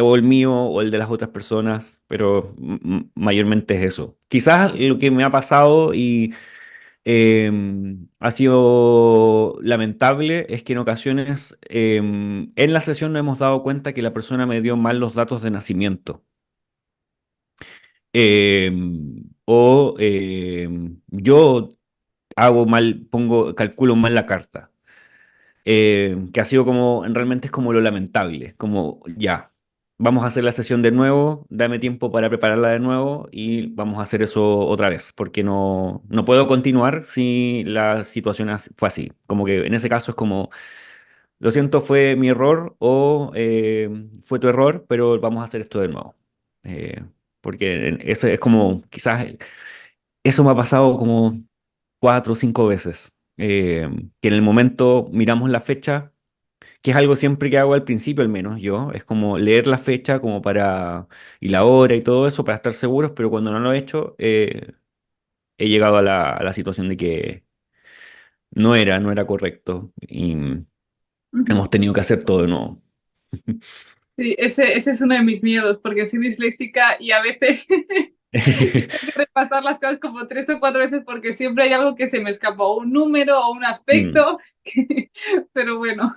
o el mío o el de las otras personas, pero mayormente es eso. Quizás lo que me ha pasado Ha sido lamentable, es que en ocasiones en la sesión nos hemos dado cuenta que la persona me dio mal los datos de nacimiento. Yo hago mal, calculo mal la carta. Que ha sido como, realmente es como lo lamentable, como ya, vamos a hacer la sesión de nuevo, dame tiempo para prepararla de nuevo y vamos a hacer eso otra vez, porque no puedo continuar si la situación fue así. Como que en ese caso es como, lo siento, fue mi error o fue tu error, pero vamos a hacer esto de nuevo. Porque ese es como, quizás eso me ha pasado como 4 o 5 veces. Que en el momento miramos la fecha, que es algo siempre que hago al principio, al menos yo, es como leer la fecha como para, y la hora y todo eso para estar seguros, pero cuando no lo he hecho, he llegado a la situación de que no era correcto y Ujú. hemos tenido que hacer todo de nuevo. Sí, ese es uno de mis miedos, porque soy disléxica y a veces tengo que repasar las cosas como 3 o 4 veces porque siempre hay algo que se me escapa, o un número o un Mm, aspecto, pero bueno,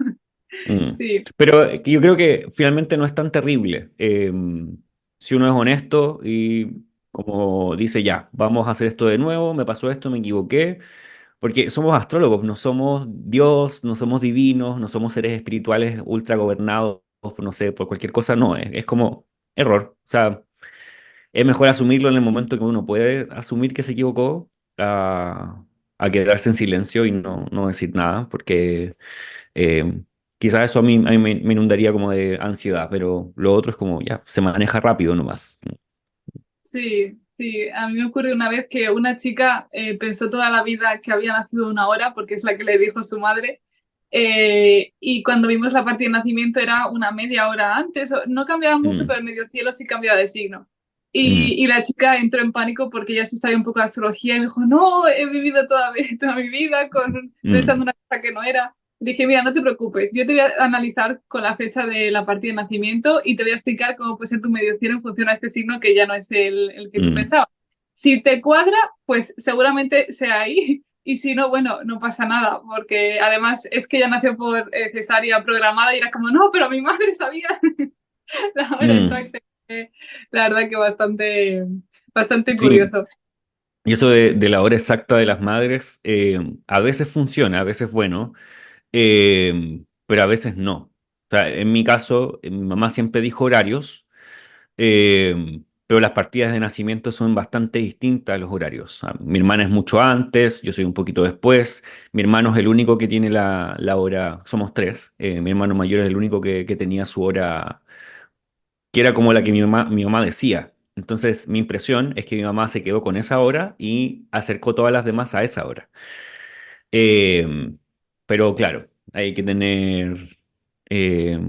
mm. sí, Pero yo creo que finalmente no es tan terrible. Si uno es honesto y como dice, ya, vamos a hacer esto de nuevo, me pasó esto, me equivoqué. Porque somos astrólogos, no somos Dios, no somos divinos, no somos seres espirituales ultra gobernados, no sé, por cualquier cosa, no, es como error. O sea, es mejor asumirlo en el momento que uno puede asumir que se equivocó a quedarse en silencio y no decir nada, porque eh, quizás eso a mí me inundaría como de ansiedad, pero lo otro es como, ya, se maneja rápido nomás. sí, sí. A mí me ocurrió una vez que una chica pensó toda la vida que había nacido una hora, porque es la que le dijo su madre, y cuando vimos la partida de nacimiento era una media hora antes, no cambiaba mucho, Mm, pero el medio cielo sí cambiaba de signo. mm, Y la chica entró en pánico porque ya se sabía un poco de astrología y me dijo, no, he vivido toda mi vida pensando mm, una cosa que no era. Dije, mira, no te preocupes, yo te voy a analizar con la fecha de la partida de nacimiento y te voy a explicar cómo puede ser tu medio cielo en función a este signo que ya no es el que tú mm, pensabas. Si te cuadra, pues seguramente sea ahí. Y si no, bueno, no pasa nada, porque además es que ella nació por cesárea programada y era como, no, pero mi madre sabía la hora mm. exacta. La verdad que bastante Sí, curioso. y eso de la hora exacta de las madres, a veces funciona, a veces es bueno, pero a veces no. O sea, en mi caso, mi mamá siempre dijo horarios, pero las partidas de nacimiento son bastante distintas a los horarios. O sea, mi hermana es mucho antes, yo soy un poquito después. Mi hermano es el único que tiene la hora, somos tres. Mi hermano mayor es el único que tenía su hora que era como la que mi mamá decía. Entonces, mi impresión es que mi mamá se quedó con esa hora y acercó todas las demás a esa hora. Eh, pero claro, hay que tener eh,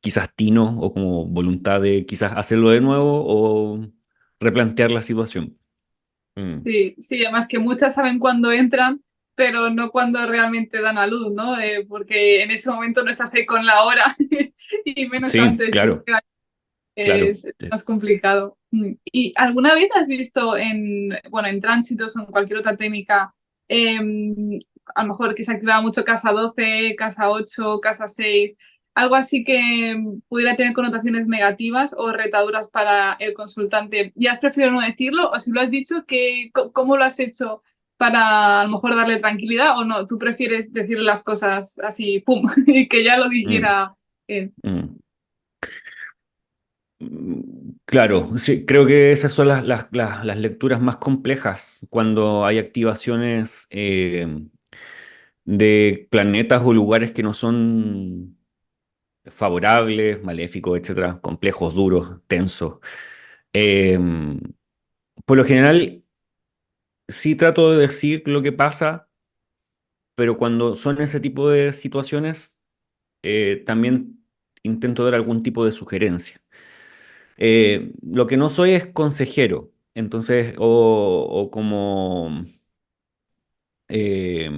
quizás tino o como voluntad de quizás hacerlo de nuevo o replantear la situación. Mm, Sí, sí, además que muchas saben cuándo entran, pero no cuándo realmente dan a luz, ¿no? Porque en ese momento no estás ahí con la hora y menos sí, antes. claro, claro. Es más complicado. ¿Y alguna vez has visto bueno, en tránsitos o en cualquier otra técnica, a lo mejor que se activaba mucho casa 12, casa 8, casa 6, algo así que pudiera tener connotaciones negativas o retaduras para el consultante? ¿Ya has preferido no decirlo o si lo has dicho, cómo lo has hecho para a lo mejor darle tranquilidad o no? ¿Tú prefieres decirle las cosas así, pum, y que ya lo Mm, dijera él? mm. Claro, sí, creo que esas son las lecturas más complejas cuando hay activaciones de planetas o lugares que no son favorables, maléficos, etcétera, complejos, duros, tensos. Eh, por lo general, sí trato de decir lo que pasa, pero cuando son ese tipo de situaciones, también intento dar algún tipo de sugerencia. Lo que no soy es consejero, entonces, o como eh,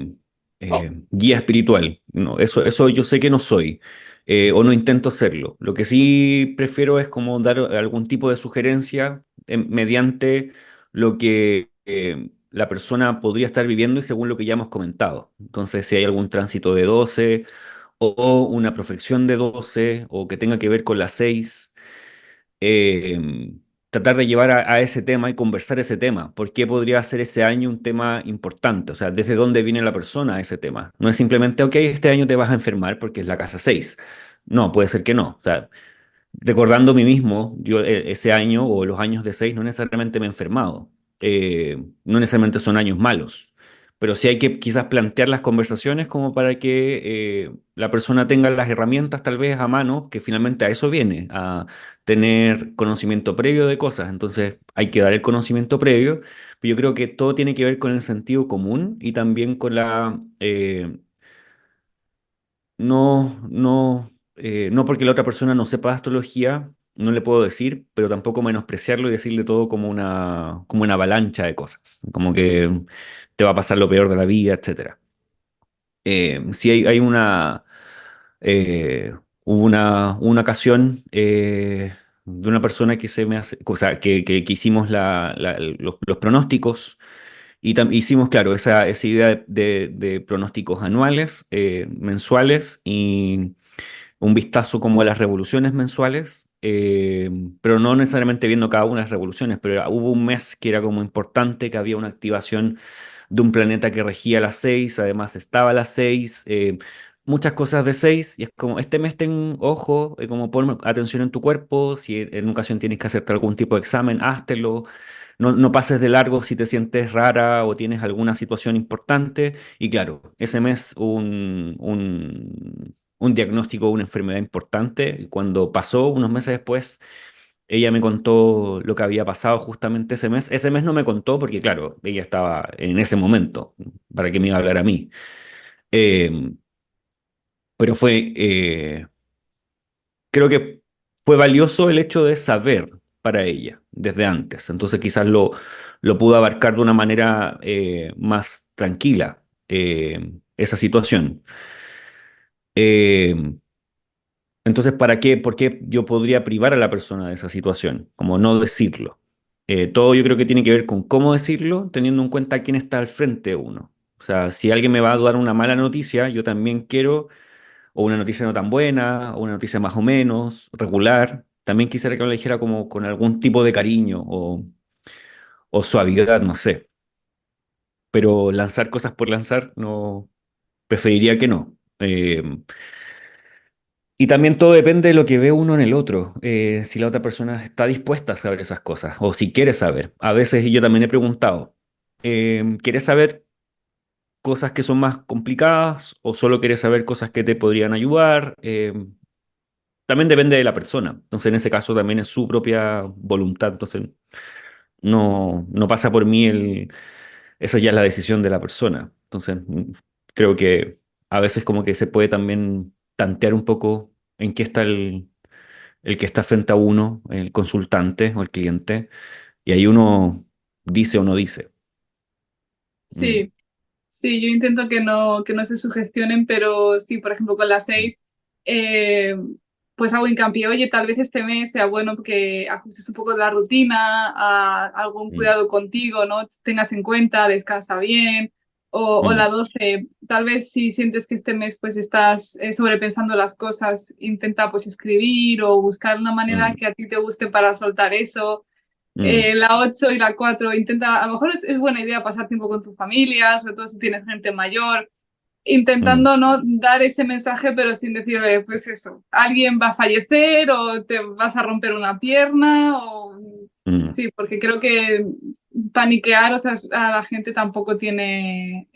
guía espiritual. No, eso yo sé que no soy, o no intento serlo. Lo que sí prefiero es como dar algún tipo de sugerencia mediante lo que la persona podría estar viviendo y según lo que ya hemos comentado. Entonces, si hay algún tránsito de 12 o una profección de 12 o que tenga que ver con las 6, tratar de llevar a ese tema y conversar ese tema. ¿Por qué podría ser ese año un tema importante? O sea, ¿desde dónde viene la persona a ese tema? No es simplemente, ok, este año te vas a enfermar porque es la casa 6. No, puede ser que no. O sea, recordando a mí mismo, yo ese año o los años de 6 no necesariamente me he enfermado. No necesariamente son años malos, pero sí hay que quizás plantear las conversaciones como para que la persona tenga las herramientas tal vez a mano, que finalmente a eso viene, a tener conocimiento previo de cosas. Entonces hay que dar el conocimiento previo, pero yo creo que todo tiene que ver con el sentido común y también con no porque la otra persona no sepa astrología, no le puedo decir, pero tampoco menospreciarlo y decirle todo como una avalancha de cosas, como que te va a pasar lo peor de la vida, etcétera. Sí hay eh, hubo una ocasión de una persona que se me hace, o sea, que hicimos los pronósticos y hicimos, claro, esa idea de pronósticos anuales, mensuales y un vistazo como a las revoluciones mensuales, pero no necesariamente viendo cada una de las revoluciones, pero hubo un mes que era como importante, que había una activación de un planeta que regía las 6, además estaba las 6, muchas cosas de 6, y es como, este mes ten ojo, como pon atención en tu cuerpo, si en ocasión tienes que hacerte algún tipo de examen, háztelo, no pases de largo si te sientes rara o tienes alguna situación importante. Y claro, ese mes un diagnóstico de una enfermedad importante. Y cuando pasó, unos meses después, ella me contó lo que había pasado justamente ese mes. Ese mes no me contó porque, claro, ella estaba en ese momento, para que me iba a hablar a mí. Eh, pero creo que fue valioso el hecho de saber para ella desde antes. Entonces quizás lo pudo abarcar de una manera más tranquila esa situación. Eh, entonces, ¿para qué? ¿Por qué yo podría privar a la persona de esa situación? Como no decirlo. Todo yo creo que tiene que ver con cómo decirlo, teniendo en cuenta quién está al frente de uno. O sea, si alguien me va a dar una mala noticia, yo también quiero o una noticia no tan buena, o una noticia más o menos, regular. También quisiera que me lo dijera como con algún tipo de cariño o suavidad, no sé. Pero lanzar cosas por lanzar, no, preferiría que no. Y también todo depende de lo que ve uno en el otro, si la otra persona está dispuesta a saber esas cosas o si quiere saber. A veces yo también he preguntado, ¿quieres saber cosas que son más complicadas o solo quieres saber cosas que te podrían ayudar? También depende de la persona. Entonces, en ese caso también es su propia voluntad. Entonces, no pasa por mí esa ya es la decisión de la persona. Entonces, creo que a veces como que se puede también tantear un poco en qué está el que está frente a uno, el consultante o el cliente, y ahí uno dice o no dice. Mm, Sí, sí, yo intento que no se sugestionen, pero sí, por ejemplo, con las mm, 6, eh, pues hago hincapié, oye, tal vez este mes sea bueno que ajustes un poco la rutina, a algún mm, cuidado contigo, ¿no? Tengas en cuenta, descansa bien. O la mm, 12 tal vez si sientes que este mes pues estás sobrepensando las cosas, intenta pues escribir o buscar una manera mm, que a ti te guste para soltar eso. mm, La 8 y la 4 intenta, a lo mejor es buena idea pasar tiempo con tu familia, sobre todo si tienes gente mayor, mm, intentando no dar ese mensaje, pero sin decirle, pues eso, alguien va a fallecer o te vas a romper una pierna o... mm, Sí, porque creo que paniquear, o sea, a la gente tampoco tiene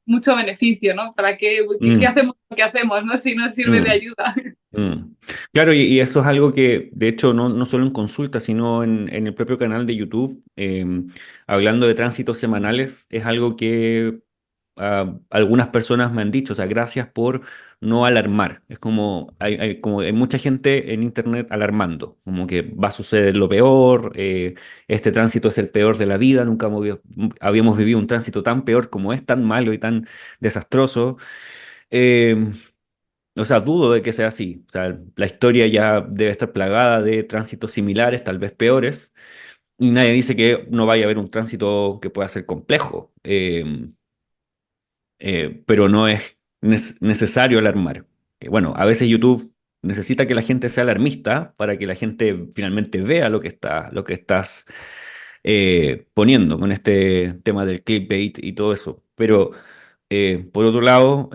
mucho beneficio, ¿no? ¿Para qué mm, hacemos lo que hacemos, ¿no? Si no sirve de mm. ayuda. Mm. Claro, y eso es algo que, de hecho, no solo en consulta, sino en el propio canal de YouTube, hablando de tránsitos semanales, es algo que algunas personas me han dicho, o sea, gracias por no alarmar. Es como como hay mucha gente en Internet alarmando, como que va a suceder lo peor, este tránsito es el peor de la vida, nunca habíamos vivido un tránsito tan peor como es, tan malo y tan desastroso. Eh, o sea, dudo de que sea así. O sea, la historia ya debe estar plagada de tránsitos similares, tal vez peores. y nadie dice que no vaya a haber un tránsito que pueda ser complejo, pero no es necesario alarmar. Bueno, a veces YouTube necesita que la gente sea alarmista para que la gente finalmente vea lo que estás poniendo con este tema del clickbait y todo eso. Pero por otro lado,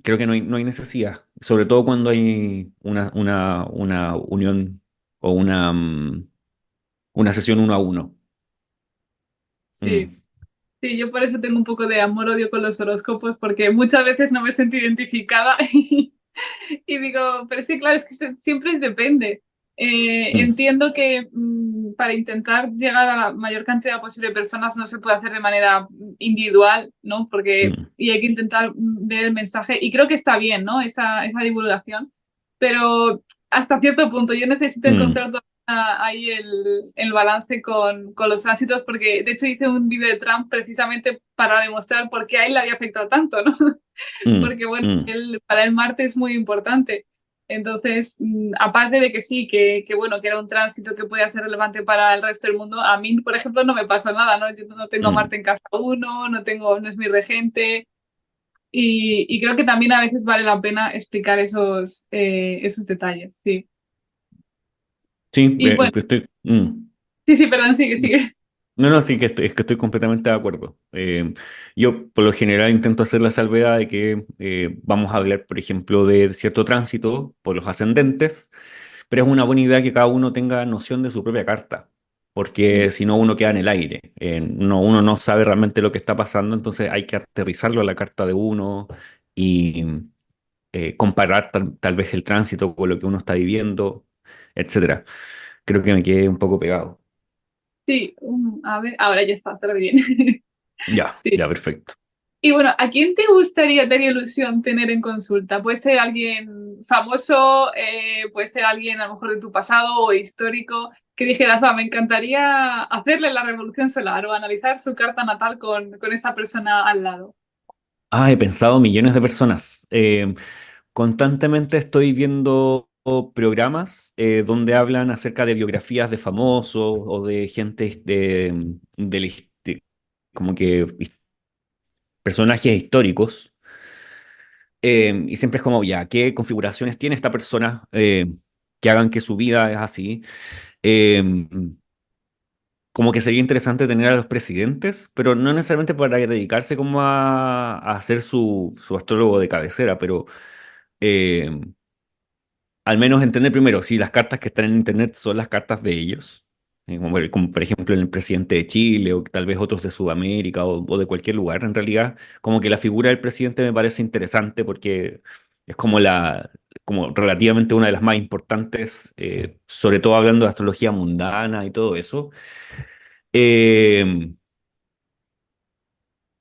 creo que no hay necesidad, sobre todo cuando hay una unión o una sesión uno a uno. Sí. Mm, Sí, yo por eso tengo un poco de amor-odio con los horóscopos, porque muchas veces no me siento identificada y digo, pero sí, claro, es que siempre es depende. mm, Entiendo que para intentar llegar a la mayor cantidad posible de personas no se puede hacer de manera individual, ¿no? Porque mm, y hay que intentar ver el mensaje y creo que está bien, ¿no? Esa divulgación, pero hasta cierto punto yo necesito mm, encontrar ahí el balance con los tránsitos, porque de hecho hice un vídeo de Trump precisamente para demostrar por qué a él le había afectado tanto, ¿no? mm, Porque bueno, mm, para él Marte es muy importante. Entonces, aparte de que sí, que bueno, que era un tránsito que podía ser relevante para el resto del mundo, a mí, por ejemplo, no me pasó nada, ¿no? Yo no tengo a mm. Marte en casa uno, no es mi regente, y creo que también a veces vale la pena explicar esos detalles, sí. Sí, Y bueno, sí, sí, perdón, sigue, sigue. No, no, sí, es que estoy completamente de acuerdo. Yo por lo general intento hacer la salvedad de que vamos a hablar, por ejemplo, de cierto tránsito por los ascendentes, pero es una buena idea que cada uno tenga noción de su propia carta, porque si no uno queda en el aire. Uno no sabe realmente lo que está pasando, entonces hay que aterrizarlo a la carta de uno y comparar tal vez el tránsito con lo que uno está viviendo, etcétera. Creo que me quedé un poco pegado. Sí, a ver, ahora ya está bien. Ya, Sí. ya, perfecto. Y bueno, ¿a quién te gustaría, te haría ilusión tener en consulta? Puede ser alguien famoso, puede ser alguien a lo mejor de tu pasado o histórico, que dijeras, va, me encantaría hacerle la revolución solar o analizar su carta natal con esta persona al lado. Ah, he pensado millones de personas. Constantemente estoy viendo programas donde hablan acerca de biografías de famosos o de gente como que personajes históricos. Y siempre es como, ya, ¿qué configuraciones tiene esta persona que hagan que su vida es así? Eh, Como que sería interesante tener a los presidentes, pero no necesariamente para dedicarse como a hacer su astrólogo de cabecera, pero eh, al menos entender primero si las cartas que están en internet son las cartas de ellos, como por ejemplo el presidente de Chile o tal vez otros de Sudamérica o de cualquier lugar en realidad, como que la figura del presidente me parece interesante porque es como relativamente una de las más importantes, sobre todo hablando de astrología mundana y todo eso. Eh,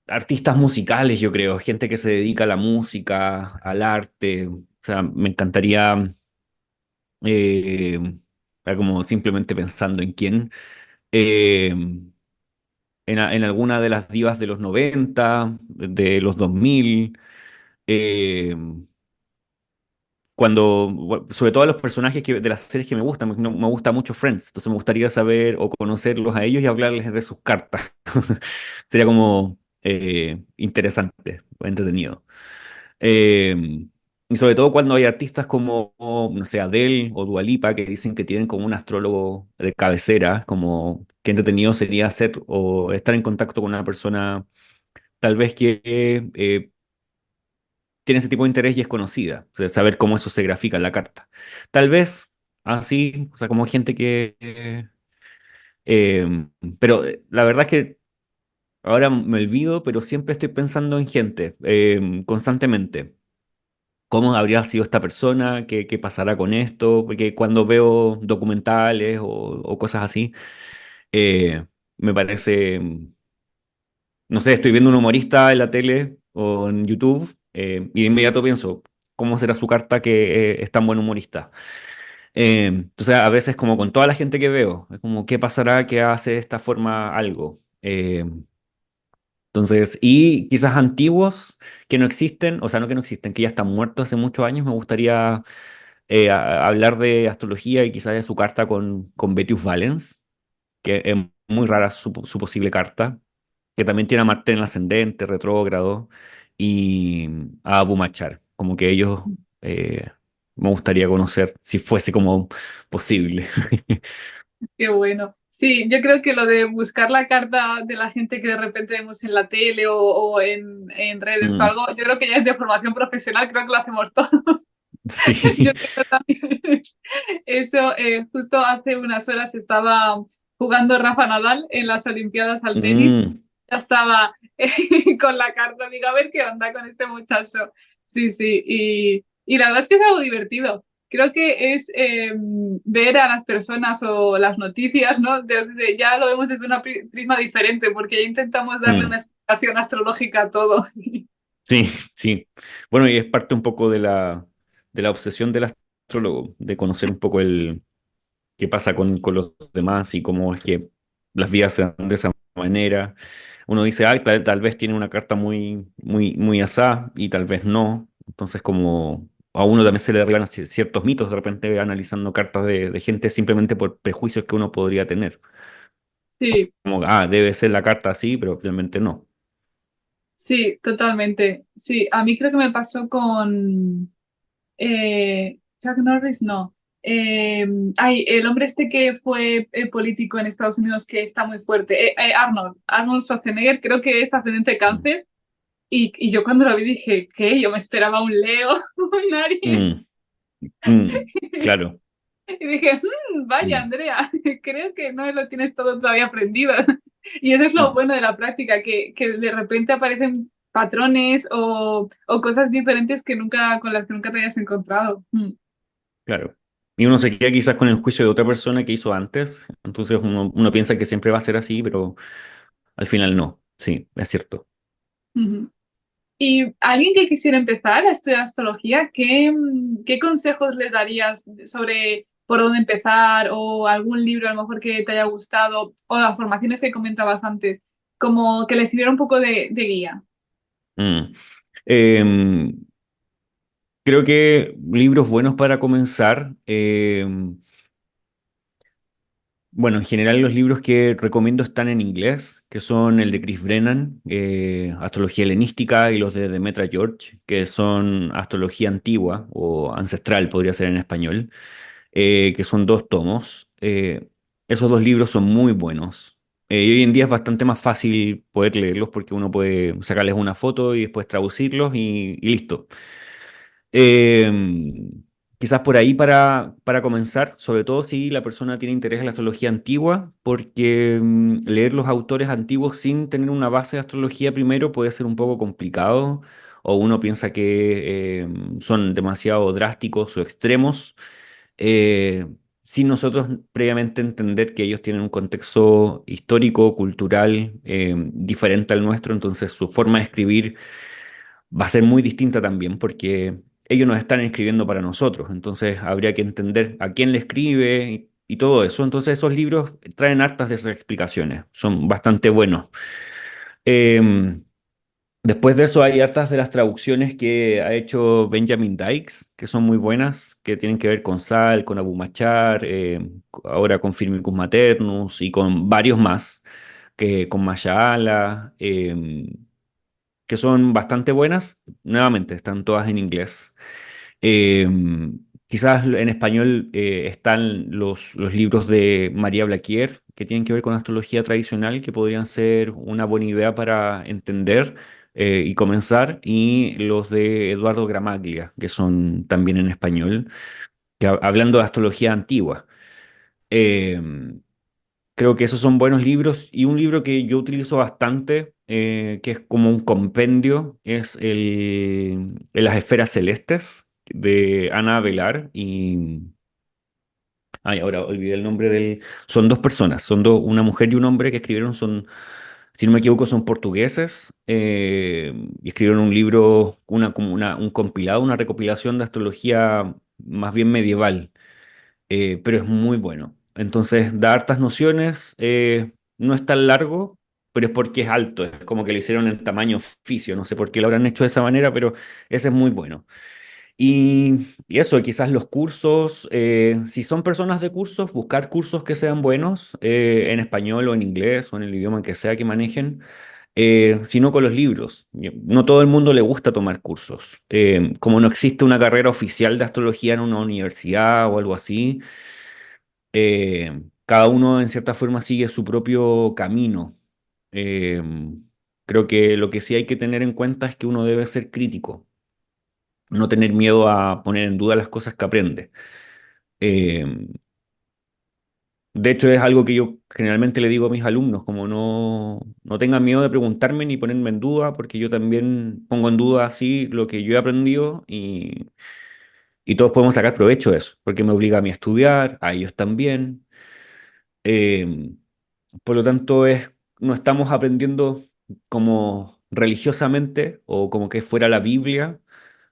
Artistas musicales, yo creo, gente que se dedica a la música, al arte, o sea, me encantaría eh, estar como simplemente pensando en quién, eh, en alguna de las divas de los 90 de los 2000 eh, sobre todo a los personajes de las series que me gustan, me gusta mucho Friends, entonces me gustaría saber o conocerlos a ellos y hablarles de sus cartas. Sería como interesante, entretenido. Eh, y sobre todo cuando hay artistas como, no sé, Adele o Dua Lipa que dicen que tienen como un astrólogo de cabecera, como qué entretenido sería hacer o estar en contacto con una persona tal vez que tiene ese tipo de interés y es conocida, o sea, saber cómo eso se grafica en la carta. Tal vez así, o sea, como gente eh, pero la verdad es que ahora me olvido, pero siempre estoy pensando en gente, constantemente. ¿Cómo habría sido esta persona? ¿Qué pasará con esto? Porque cuando veo documentales o cosas así, me parece, no sé, estoy viendo un humorista en la tele o en YouTube y de inmediato pienso, ¿cómo será su carta que es tan buen humorista? Entonces, a veces como con toda la gente que veo, es como, ¿qué pasará que hace de esta forma algo? Entonces, y quizás antiguos que no existen, o sea, no que no existen, que ya están muertos hace muchos años, me gustaría hablar de astrología y quizás de su carta con Bepius Valens, que es muy rara su posible carta, que también tiene a Marte en el ascendente, retrógrado, y a Abu Machar, como que ellos eh, me gustaría conocer si fuese como posible. Qué bueno. Sí, yo creo que lo de buscar la carta de la gente que de repente vemos en la tele o en redes o Mm, algo, yo creo que ya es de formación profesional, creo que lo hacemos todos. Yo sí. tengo también eso. Justo hace unas horas estaba jugando Rafa Nadal en las Olimpiadas al tenis. Mm, Ya estaba con la carta, digo, a ver qué onda con este muchacho. Sí, sí, y la verdad es que es algo divertido. Creo que es ver a las personas o las noticias, ¿no? Ya lo vemos desde una prisma diferente, porque ya intentamos darle una mm. explicación astrológica a todo. Sí, sí. Bueno, y es parte un poco de la obsesión del astrólogo, de conocer un poco el qué pasa con los demás y cómo es que las vidas se dan de esa manera. Uno dice, ay, tal vez tiene una carta muy asá y tal vez no. Entonces, como a uno también se le revelan ciertos mitos de repente analizando cartas de gente simplemente por prejuicios que uno podría tener. Sí, Como, ah, debe ser la carta así, pero finalmente no. sí, totalmente. Sí, a mí creo que me pasó con Chuck Norris, no. El hombre este que fue político en Estados Unidos que está muy fuerte, Arnold Schwarzenegger, creo que es ascendente Mm, cáncer. Y yo cuando lo vi dije, ¿qué? Yo me esperaba un Leo, un Aries. mm, mm, claro. Y dije, vaya, Mm, Andrea, creo que no lo tienes todo todavía aprendido. Y eso es lo mm. bueno de la práctica, que de repente aparecen patrones o cosas diferentes que nunca, con las que nunca te hayas encontrado. Claro. Y uno se queda quizás con el juicio de otra persona que hizo antes, entonces uno piensa que siempre va a ser así, pero al final no. Sí, es cierto. Ujú. Y a alguien que quisiera empezar a estudiar astrología, ¿qué consejos le darías sobre por dónde empezar o algún libro a lo mejor que te haya gustado o las formaciones que comentabas antes, como que le sirviera un poco de guía? Mm. Em, Creo que libros buenos para comenzar. Bueno, en general los libros que recomiendo están en inglés, que son el de Chris Brennan, Astrología Helenística, y los de Demetra George, que son Astrología Antigua o Ancestral, podría ser en español, que son dos tomos. Esos dos libros son muy buenos. Y hoy en día es bastante más fácil poder leerlos porque uno puede sacarles una foto y después traducirlos y listo. Eh, Quizás por ahí para comenzar, sobre todo si la persona tiene interés en la astrología antigua, porque leer los autores antiguos sin tener una base de astrología primero puede ser un poco complicado, o uno piensa que son demasiado drásticos o extremos, eh, sin nosotros previamente entender que ellos tienen un contexto histórico, cultural, diferente al nuestro, entonces su forma de escribir va a ser muy distinta también porque ellos nos están escribiendo para nosotros, entonces habría que entender a quién le escribe y todo eso. Entonces esos libros traen hartas de esas explicaciones, son bastante buenos. Eh, Después de eso hay hartas de las traducciones que ha hecho Benjamin Dykes, que son muy buenas, que tienen que ver con Sal, con Abu Machar, ahora con Firmicus Maternus y con varios más, que con Mashallah. Que son bastante buenas. Nuevamente, están todas en inglés. Eh, Quizás en español están los libros de María Blaquier, que tienen que ver con astrología tradicional, que podrían ser una buena idea para entender y comenzar, y los de Eduardo Gramaglia, que son también en español, que hablando de astrología antigua. Eh, Creo que esos son buenos libros y un libro que yo utilizo bastante, que es como un compendio, es Las esferas celestes de Ana Velar y... Ay, ahora olvidé el nombre del... Son dos personas, son dos, una mujer y un hombre que escribieron, son, si no me equivoco, son portugueses y escribieron un libro, un compilado, una recopilación de astrología más bien medieval, pero es muy bueno. Entonces, da hartas nociones, no es tan largo, pero es porque es alto, es como que lo hicieron en tamaño oficio, no sé por qué lo habrán hecho de esa manera, pero ese es muy bueno. Y eso, quizás los cursos, si son personas de cursos, buscar cursos que sean buenos en español o en inglés o en el idioma que sea que manejen, sino con los libros. No todo el mundo le gusta tomar cursos. Como no existe una carrera oficial de astrología en una universidad o algo así, cada uno en cierta forma sigue su propio camino. Eh, Creo que lo que sí hay que tener en cuenta es que uno debe ser crítico, no tener miedo a poner en duda las cosas que aprende. Eh, de hecho, es algo que yo generalmente le digo a mis alumnos, como no tengan miedo de preguntarme ni ponerme en duda, porque yo también pongo en duda así lo que yo he aprendido y todos podemos sacar provecho de eso, porque me obliga a mí a estudiar, a ellos también. Eh, por lo tanto, no estamos aprendiendo como religiosamente o como que fuera la Biblia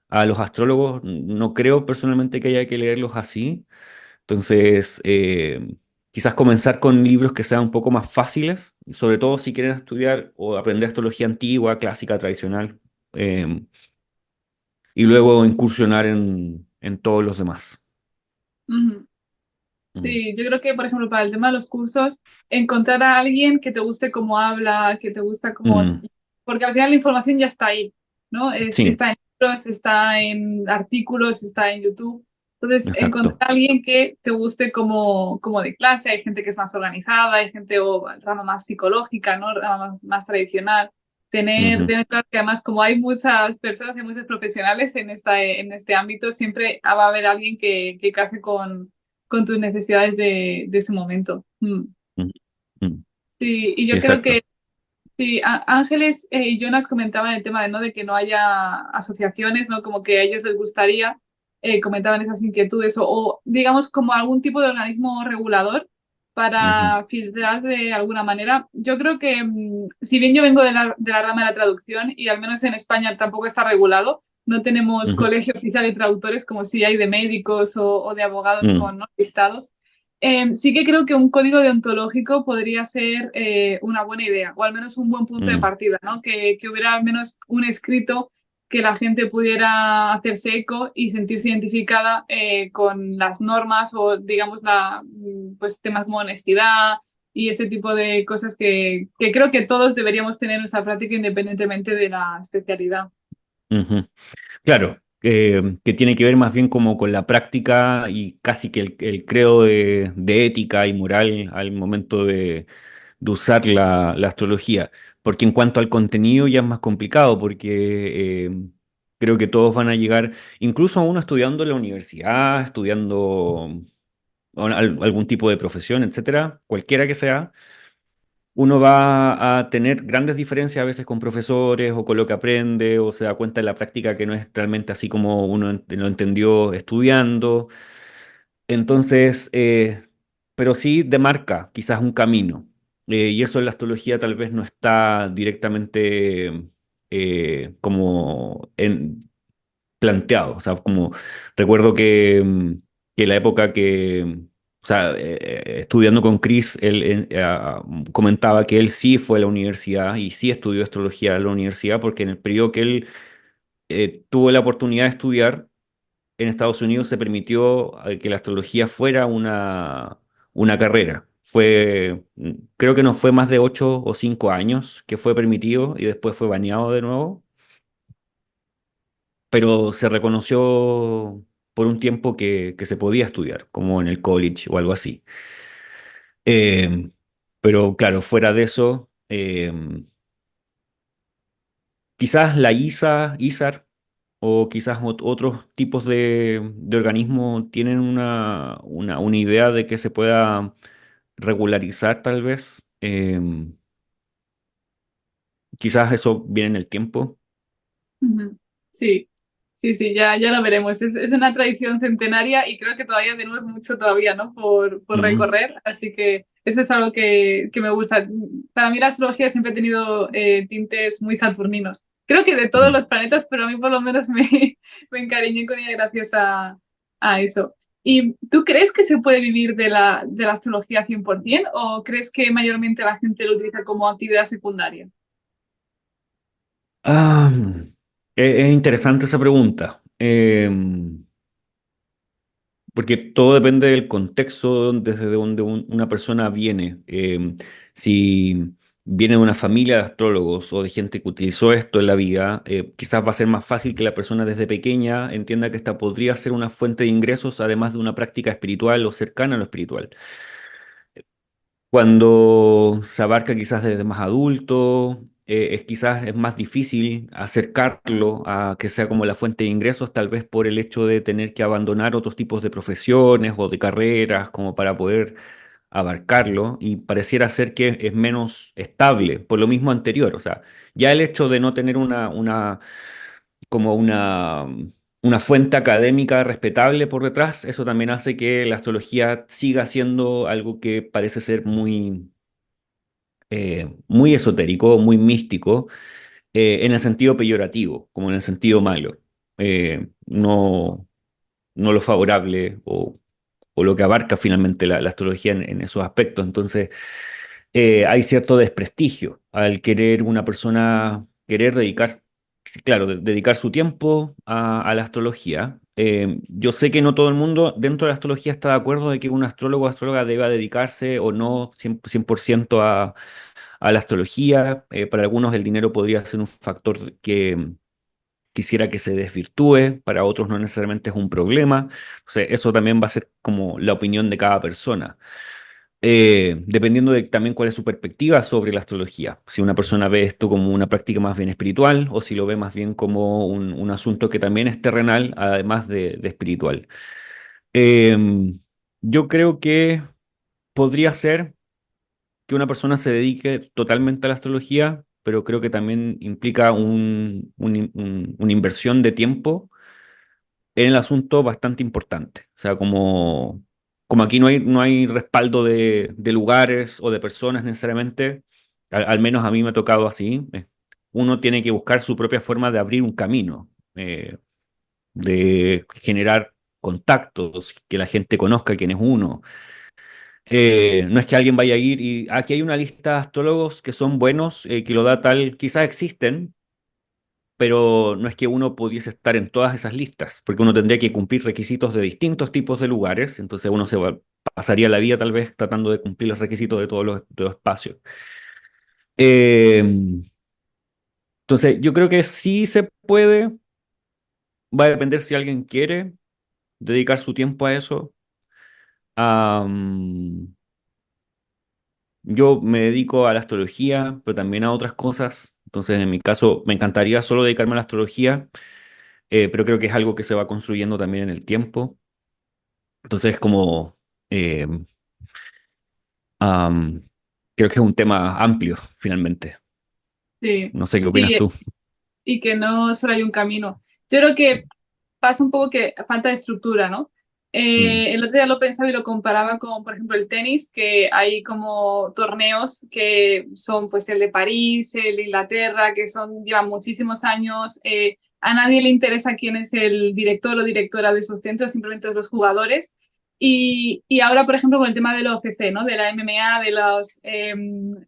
a los astrólogos. No creo personalmente que haya que leerlos así. Entonces, quizás comenzar con libros que sean un poco más fáciles, y sobre todo si quieren estudiar o aprender astrología antigua, clásica, tradicional, eh, y luego incursionar en todos los demás. Ujú. Mm, Sí, yo creo que, por ejemplo, para el tema de los cursos, encontrar a alguien que te guste cómo habla, que te gusta cómo... mm, Porque al final la información ya está ahí, ¿no? sí, Está en libros, está en artículos, está en YouTube. Entonces, encontrar exacto. a alguien que te guste como de clase. Hay gente que es más organizada, hay gente o rama más psicológica, ¿no? Rama más tradicional. Ujú, Tener claro que además, como hay muchas personas, hay muchos profesionales en este ámbito, siempre va a haber alguien que case con tus necesidades de ese momento. Mm. mm, mm, Sí, y sí, yo creo exacto. que sí, Ángeles y Jonas comentaban el tema de, ¿no? de que no haya asociaciones, ¿no? Como que a ellos les gustaría, comentaban esas inquietudes o, digamos como algún tipo de organismo regulador Ujú, para filtrar de alguna manera. Yo creo que, si bien yo vengo de la rama de la traducción y al menos en España tampoco está regulado, no tenemos ujú, colegio oficial de traductores como si hay de médicos o de abogados mm, con, ¿no? listados. Sí que creo que un código deontológico podría ser una buena idea, o al menos un buen punto de mm, partida, ¿no? Que hubiera al menos un escrito que la gente pudiera hacerse eco y sentirse identificada con las normas o, digamos, pues temas como honestidad y ese tipo de cosas que creo que todos deberíamos tener en nuestra práctica independientemente de la especialidad. ujú. Claro, que tiene que ver más bien como con la práctica y casi que el credo de ética y moral al momento de usar la astrología. Porque en cuanto al contenido ya es más complicado, porque creo que todos van a llegar, incluso uno estudiando en la universidad, estudiando algún tipo de profesión, etcétera, cualquiera que sea. Uno va a tener grandes diferencias a veces con profesores o con lo que aprende o se da cuenta en la práctica que no es realmente así como uno lo entendió estudiando. Entonces, pero sí demarca quizás un camino. Y eso en la astrología tal vez no está directamente como planteado. O sea, como recuerdo que la época o sea, estudiando con Chris, él comentaba que él sí fue a la universidad y sí estudió astrología en la universidad porque en el periodo que él tuvo la oportunidad de estudiar en Estados Unidos se permitió que la astrología fuera una carrera. Creo que no fue más de 8 o 5 años que fue permitido y después fue baneado de nuevo, pero se reconoció por un tiempo que se podía estudiar, como en el college o algo así. Eh, pero claro, fuera de eso, quizás la ISAR o quizás otros tipos de organismos tienen una idea de que se pueda regularizar tal vez. Quizás eso viene en el tiempo. Ujú. Sí, sí, sí, ya lo veremos. Es una tradición centenaria y creo que todavía tenemos mucho todavía, ¿no? Por Mm, recorrer, así que eso es algo que me gusta. Para mí la astrología siempre ha tenido tintes muy saturninos. Creo que de todos mm. los planetas, pero a mí por lo menos me encariñé con ella gracias a eso. ¿Y tú crees que se puede vivir de la astrología 100% o crees que mayormente la gente lo utiliza como actividad secundaria? Ah, es interesante esa pregunta. em, porque todo depende del contexto desde donde una persona viene. Si viene de una familia de astrólogos o de gente que utilizó esto en la vida, quizás va a ser más fácil que la persona desde pequeña entienda que esta podría ser una fuente de ingresos, además de una práctica espiritual o cercana a lo espiritual. Cuando se abarca quizás desde más adulto, quizás es más difícil acercarlo a que sea como la fuente de ingresos, tal vez por el hecho de tener que abandonar otros tipos de profesiones o de carreras como para poder abarcarlo y pareciera ser que es menos estable por lo mismo anterior. O sea, ya el hecho de no tener como una fuente académica respetable por detrás, eso también hace que la astrología siga siendo algo que parece ser muy esotérico, muy místico, en el sentido peyorativo, como en el sentido malo. No, no lo favorable o lo que abarca finalmente la astrología en esos aspectos. Entonces, hay cierto desprestigio al querer una persona, querer dedicar, sí, claro, dedicar su tiempo a la astrología. Yo sé que no todo el mundo dentro de la astrología está de acuerdo de que un astrólogo o astróloga deba dedicarse o no 100% a la astrología. Para algunos el dinero podría ser un factor que quisiera que se desvirtúe, para otros no necesariamente es un problema. O sea, eso también va a ser como la opinión de cada persona. Dependiendo de también cuál es su perspectiva sobre la astrología. Si una persona ve esto como una práctica más bien espiritual o si lo ve más bien como un asunto que también es terrenal, además de espiritual. Yo creo que podría ser que una persona se dedique totalmente a la astrología, pero creo que también implica una inversión de tiempo en el asunto bastante importante. O sea, como aquí no hay respaldo de lugares o de personas necesariamente, al menos a mí me ha tocado así, uno tiene que buscar su propia forma de abrir un camino, de generar contactos, que la gente conozca quién es uno. No es que alguien vaya a ir y aquí hay una lista de astrólogos que son buenos, que lo da tal, quizás existen, pero no es que uno pudiese estar en todas esas listas, porque uno tendría que cumplir requisitos de distintos tipos de lugares, entonces uno pasaría la vida tal vez tratando de cumplir los requisitos de los espacios. Eh, entonces, yo creo que sí se puede, va a depender si alguien quiere dedicar su tiempo a eso. Am, yo me dedico a la astrología, pero también a otras cosas, entonces en mi caso me encantaría solo dedicarme a la astrología, pero creo que es algo que se va construyendo también en el tiempo. Entonces, como eh, am, creo que es un tema amplio, finalmente. Sí, No sé qué opinas sí, tú. y que no solo hay un camino. Yo creo que pasa un poco que falta de estructura, ¿no? Mm, El otro día lo pensaba y lo comparaba con, por ejemplo, el tenis, que hay como torneos que son pues el de París, el de Inglaterra, que llevan muchísimos años. A nadie le interesa quién es el director o directora de esos centros, simplemente los jugadores. Y ahora, por ejemplo, con el tema de la OFC, ¿no? De la MMA, de los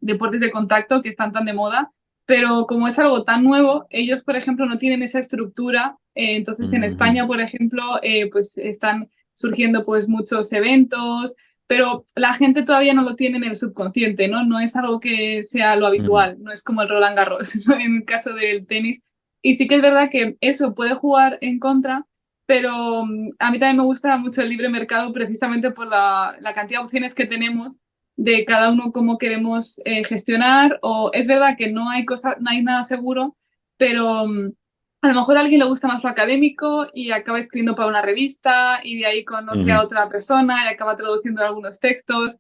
deportes de contacto que están tan de moda, pero como es algo tan nuevo, ellos, por ejemplo, no tienen esa estructura. Entonces, en ujú, España, por ejemplo, pues están surgiendo pues muchos eventos, pero la gente todavía no lo tiene en el subconsciente, ¿no? No es algo que sea lo mm, habitual, no es como el Roland Garros, ¿no? En el caso del tenis. Y sí que es verdad que eso puede jugar en contra, pero a mí también me gusta mucho el libre mercado precisamente por la cantidad de opciones que tenemos de cada uno cómo queremos gestionar, o es verdad que no hay nada seguro, pero a lo mejor a alguien le gusta más lo académico y acaba escribiendo para una revista y de ahí conoce a ujú, otra persona y acaba traduciendo algunos textos.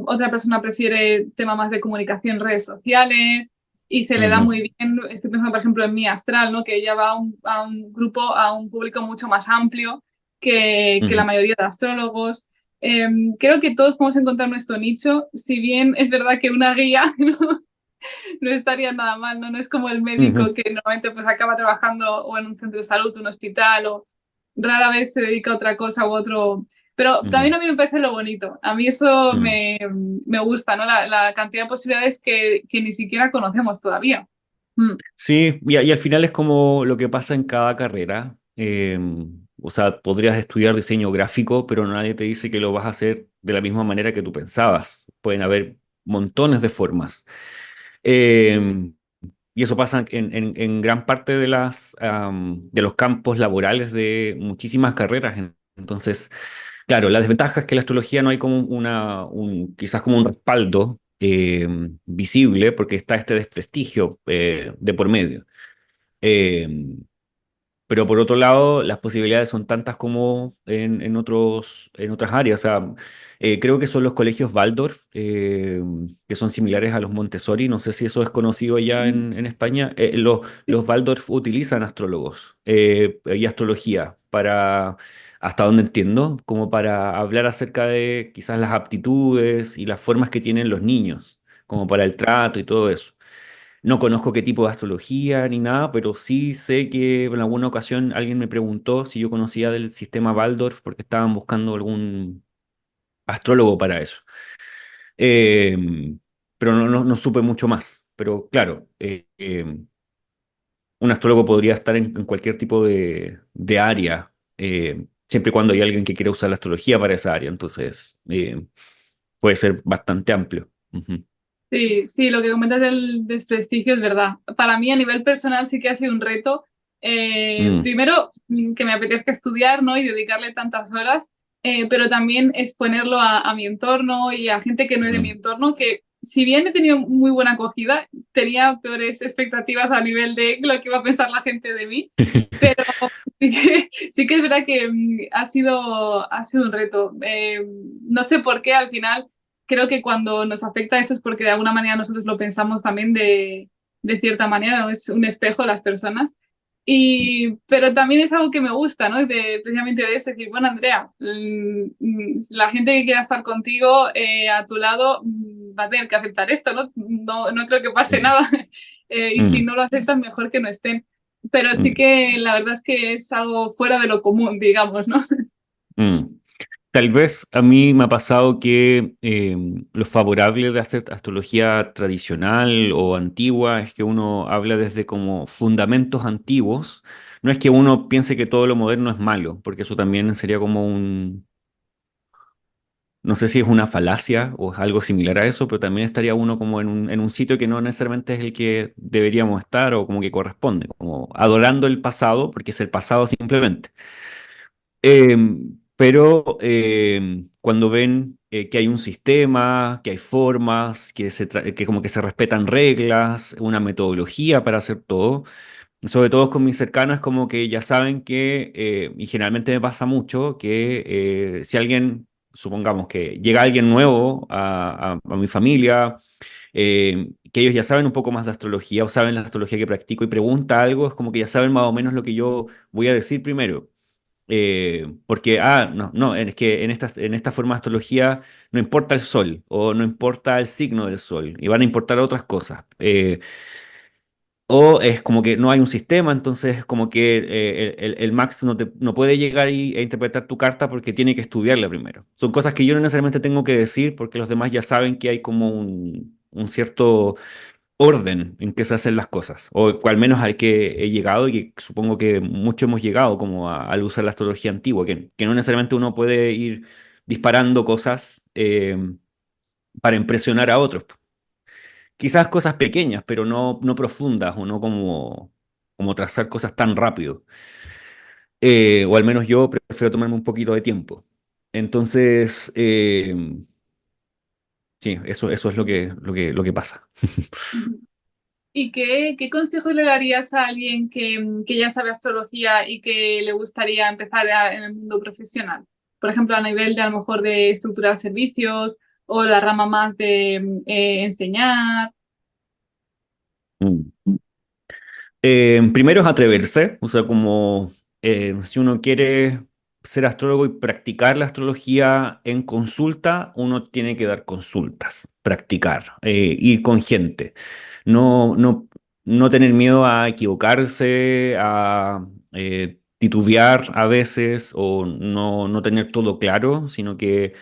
Otra persona prefiere tema más de comunicación, redes sociales y se le da ujú, muy bien. Estoy pensando, por ejemplo, en Mi Astral, ¿no? Que ella va a un grupo, a un público mucho más amplio que la ujú, mayoría de astrólogos. Creo que todos podemos encontrar nuestro nicho, si bien es verdad que una guía no estaría nada mal, ¿no? No es como el ujú, médico que normalmente pues acaba trabajando o en un centro de salud, un hospital, o rara vez se dedica a otra cosa u otro. Pero ujú. también a mí me parece lo bonito. A mí eso Mm. me gusta, ¿no? La cantidad de posibilidades que ni siquiera conocemos todavía. Mm, Sí, y al final es como lo que pasa en cada carrera. O sea, podrías estudiar diseño gráfico, pero nadie te dice que lo vas a hacer de la misma manera que tú pensabas. Pueden haber montones de formas. Eh, y eso pasa en gran parte de de los campos laborales de muchísimas carreras. Entonces, claro, la desventaja es que en la astrología no hay como quizás como un respaldo visible porque está este desprestigio de por medio. Eh, pero por otro lado, las posibilidades son tantas como en otras áreas. O sea, creo que son los colegios Waldorf, que son similares a los Montessori. No sé si eso es conocido ya en España. Los Waldorf utilizan astrólogos y astrología para, hasta donde entiendo, como para hablar acerca de quizás las aptitudes y las formas que tienen los niños, como para el trato y todo eso. No conozco qué tipo de astrología ni nada, pero sí sé que en alguna ocasión alguien me preguntó si yo conocía del sistema Waldorf porque estaban buscando algún astrólogo para eso. Eh, pero no supe mucho más. Pero claro, un astrólogo podría estar en cualquier tipo de área, siempre y cuando hay alguien que quiera usar la astrología para esa área. Entonces, puede ser bastante amplio. Ujú. Sí, sí, lo que comentas del desprestigio es verdad. Para mí a nivel personal sí que ha sido un reto. Mm, Primero, que me apetezca estudiar, ¿no? Y dedicarle tantas horas, pero también exponerlo a mi entorno y a gente que no es de mi mm. entorno, que si bien he tenido muy buena acogida, tenía peores expectativas a nivel de lo que iba a pensar la gente de mí. Pero sí que es verdad que ha sido un reto. No sé por qué al final creo que cuando nos afecta eso es porque de alguna manera nosotros lo pensamos también de cierta manera, ¿no? Es un espejo las personas. Pero también es algo que me gusta, ¿no? Precisamente de eso, decir, bueno, Andrea, la gente que quiera estar contigo a tu lado va a tener que aceptar esto, ¿no? No creo que pase Mm, nada. Y si mm, no lo aceptan, mejor que no estén. Pero sí mm, que la verdad es que es algo fuera de lo común, digamos, ¿no? mm. Tal vez a mí me ha pasado que lo favorable de hacer astrología tradicional o antigua es que uno habla desde como fundamentos antiguos. No es que uno piense que todo lo moderno es malo, porque eso también sería como no sé si es una falacia o es algo similar a eso, pero también estaría uno como en un sitio que no necesariamente es el que deberíamos estar o como que corresponde, como adorando el pasado, porque es el pasado simplemente. Pero cuando ven que hay un sistema, que hay formas, que como que se respetan reglas, una metodología para hacer todo, sobre todo con mis cercanos, es como que ya saben que, y generalmente me pasa mucho, que si alguien, supongamos que llega alguien nuevo a mi familia, que ellos ya saben un poco más de astrología o saben la astrología que practico y pregunta algo, es como que ya saben más o menos lo que yo voy a decir primero. Porque, no, es que en esta forma de astrología no importa el sol o no importa el signo del sol y van a importar otras cosas. O es como que no hay un sistema, entonces es como que el Max no puede llegar e interpretar tu carta porque tiene que estudiarla primero. Son cosas que yo no necesariamente tengo que decir porque los demás ya saben que hay como un cierto orden en que se hacen las cosas, o al menos al que he llegado y que supongo que muchos hemos llegado como al usar la astrología antigua, que no necesariamente uno puede ir disparando cosas para impresionar a otros. Quizás cosas pequeñas, pero no profundas o no como trazar cosas tan rápido. O al menos yo prefiero tomarme un poquito de tiempo. Entonces, sí, eso es lo que pasa. ¿Y qué consejo le darías a alguien que ya sabe astrología y que le gustaría empezar en el mundo profesional? Por ejemplo, a nivel de a lo mejor de estructurar servicios o la rama más de enseñar. Mm. Primero es atreverse, o sea, como si uno quiere ser astrólogo y practicar la astrología en consulta, uno tiene que dar consultas, practicar, ir con gente, no, no, no tener miedo a equivocarse, a titubear a veces o no tener todo claro, sino que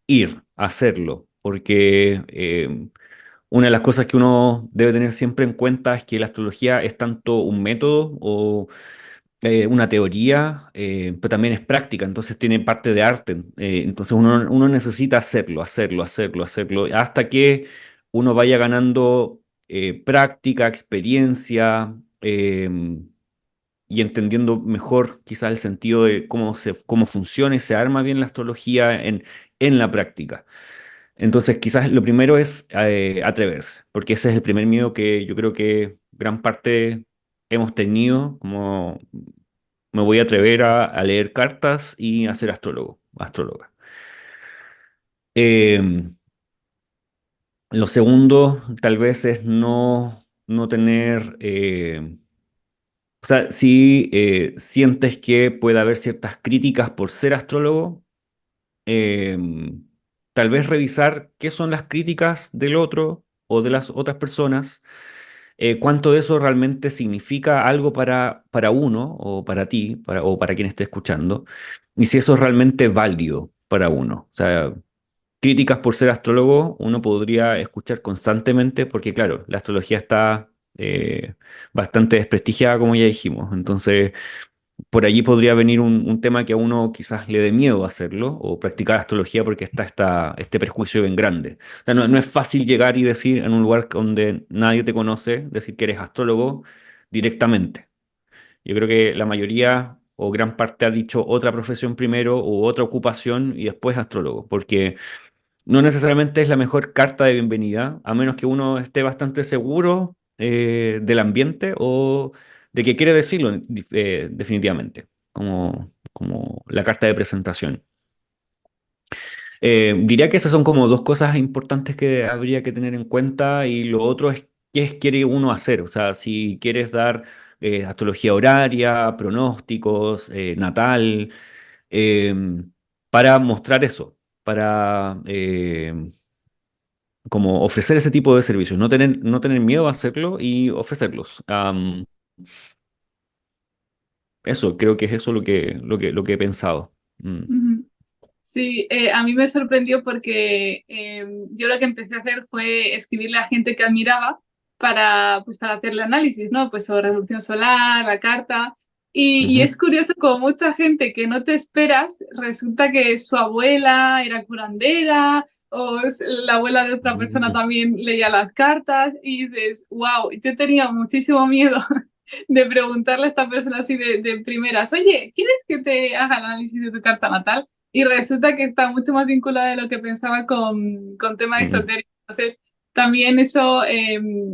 ir a hacerlo, porque una de las cosas que uno debe tener siempre en cuenta es que la astrología es tanto un método una teoría, pero también es práctica, entonces tiene parte de arte. Entonces uno necesita hacerlo, hacerlo, hacerlo, hacerlo, hasta que uno vaya ganando práctica, experiencia, y entendiendo mejor quizás el sentido de cómo funciona y se arma bien la astrología en la práctica. Entonces, quizás lo primero es atreverse, porque ese es el primer miedo que yo creo que gran parte hemos tenido, como me voy a atrever a leer cartas y a ser astrólogo, astróloga. Eh, lo segundo, tal vez, es no tener, o sea, si sientes que puede haber ciertas críticas por ser astrólogo, eh, tal vez revisar qué son las críticas del otro o de las otras personas, cuánto de eso realmente significa algo para uno o para ti o para quien esté escuchando, y si eso es realmente válido para uno. O sea, críticas por ser astrólogo uno podría escuchar constantemente porque, claro, la astrología está bastante desprestigiada, como ya dijimos. Entonces, por allí podría venir un tema que a uno quizás le dé miedo hacerlo o practicar astrología porque está este prejuicio bien grande. O sea, no es fácil llegar y decir en un lugar donde nadie te conoce, decir que eres astrólogo directamente. Yo creo que la mayoría o gran parte ha dicho otra profesión primero o otra ocupación y después astrólogo, porque no necesariamente es la mejor carta de bienvenida, a menos que uno esté bastante seguro del ambiente o de que quiere decirlo definitivamente, como la carta de presentación. Diría que esas son como dos cosas importantes que habría que tener en cuenta y lo otro es quiere uno hacer, o sea, si quieres dar astrología horaria, pronósticos, natal, eh, para mostrar eso, para como ofrecer ese tipo de servicios, no tener miedo a hacerlo y ofrecerlos. Eso, creo que es eso lo que he pensado. Mm. Ujú. Sí, a mí me sorprendió porque yo lo que empecé a hacer fue escribirle a gente que admiraba para hacerle análisis, ¿no? Pues sobre revolución solar, la carta. Y Ujú, es curioso como mucha gente que no te esperas, resulta que su abuela era curandera la abuela de otra persona mm, también leía las cartas y dices, wow, yo tenía muchísimo miedo de preguntarle a esta persona así de primeras, oye, ¿quieres que te haga el análisis de tu carta natal? Y resulta que está mucho más vinculada de lo que pensaba con temas mm, esotéricos. Entonces, también eso,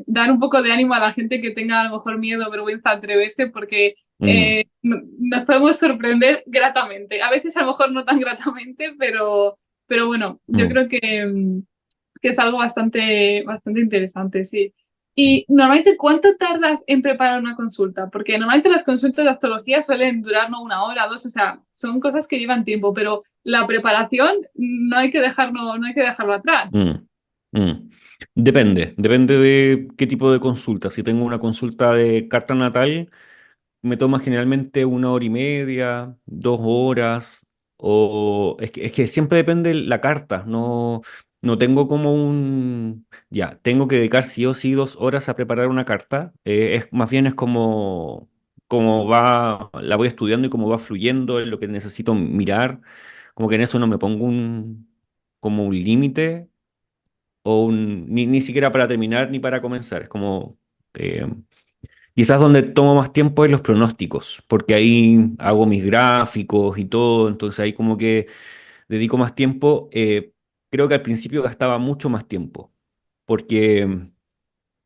dar un poco de ánimo a la gente que tenga a lo mejor miedo o vergüenza a atreverse, porque mm, nos podemos sorprender gratamente. A veces a lo mejor no tan gratamente, pero bueno, yo mm, creo que es algo bastante, bastante interesante, sí. mm. Y normalmente, ¿cuánto tardas en preparar una consulta? Porque normalmente las consultas de astrología suelen durar no una hora, dos, o sea, son cosas que llevan tiempo, pero la preparación no hay que dejarlo atrás. Mm, mm. Depende de qué tipo de consulta. Si tengo una consulta de carta natal, me toma generalmente 1 hora y media, 2 horas, o es que siempre depende la carta, no tengo como ya, tengo que dedicar sí o sí 2 horas a preparar una carta, más bien es como la voy estudiando y cómo va fluyendo, es lo que necesito mirar, como que en eso no me pongo como un límite ni siquiera para terminar ni para comenzar, es como... eh, Quizás donde tomo más tiempo es los pronósticos, porque ahí hago mis gráficos y todo, entonces ahí como que dedico más tiempo. Creo que al principio gastaba mucho más tiempo, porque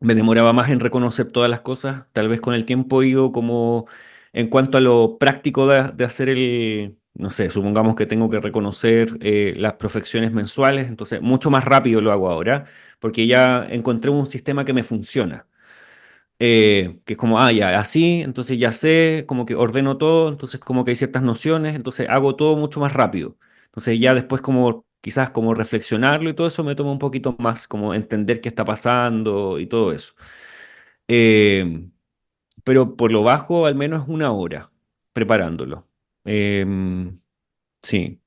me demoraba más en reconocer todas las cosas. Tal vez con el tiempo he ido como en cuanto a lo práctico de hacer no sé, supongamos que tengo que reconocer las profecciones mensuales, entonces mucho más rápido lo hago ahora, porque ya encontré un sistema que me funciona, que es como, ya, así, entonces ya sé, como que ordeno todo, entonces como que hay ciertas nociones, entonces hago todo mucho más rápido. Entonces ya después como quizás como reflexionarlo y todo eso me toma un poquito más, como entender qué está pasando y todo eso. Eh, pero por lo bajo al menos 1 hora preparándolo. Eh, sí,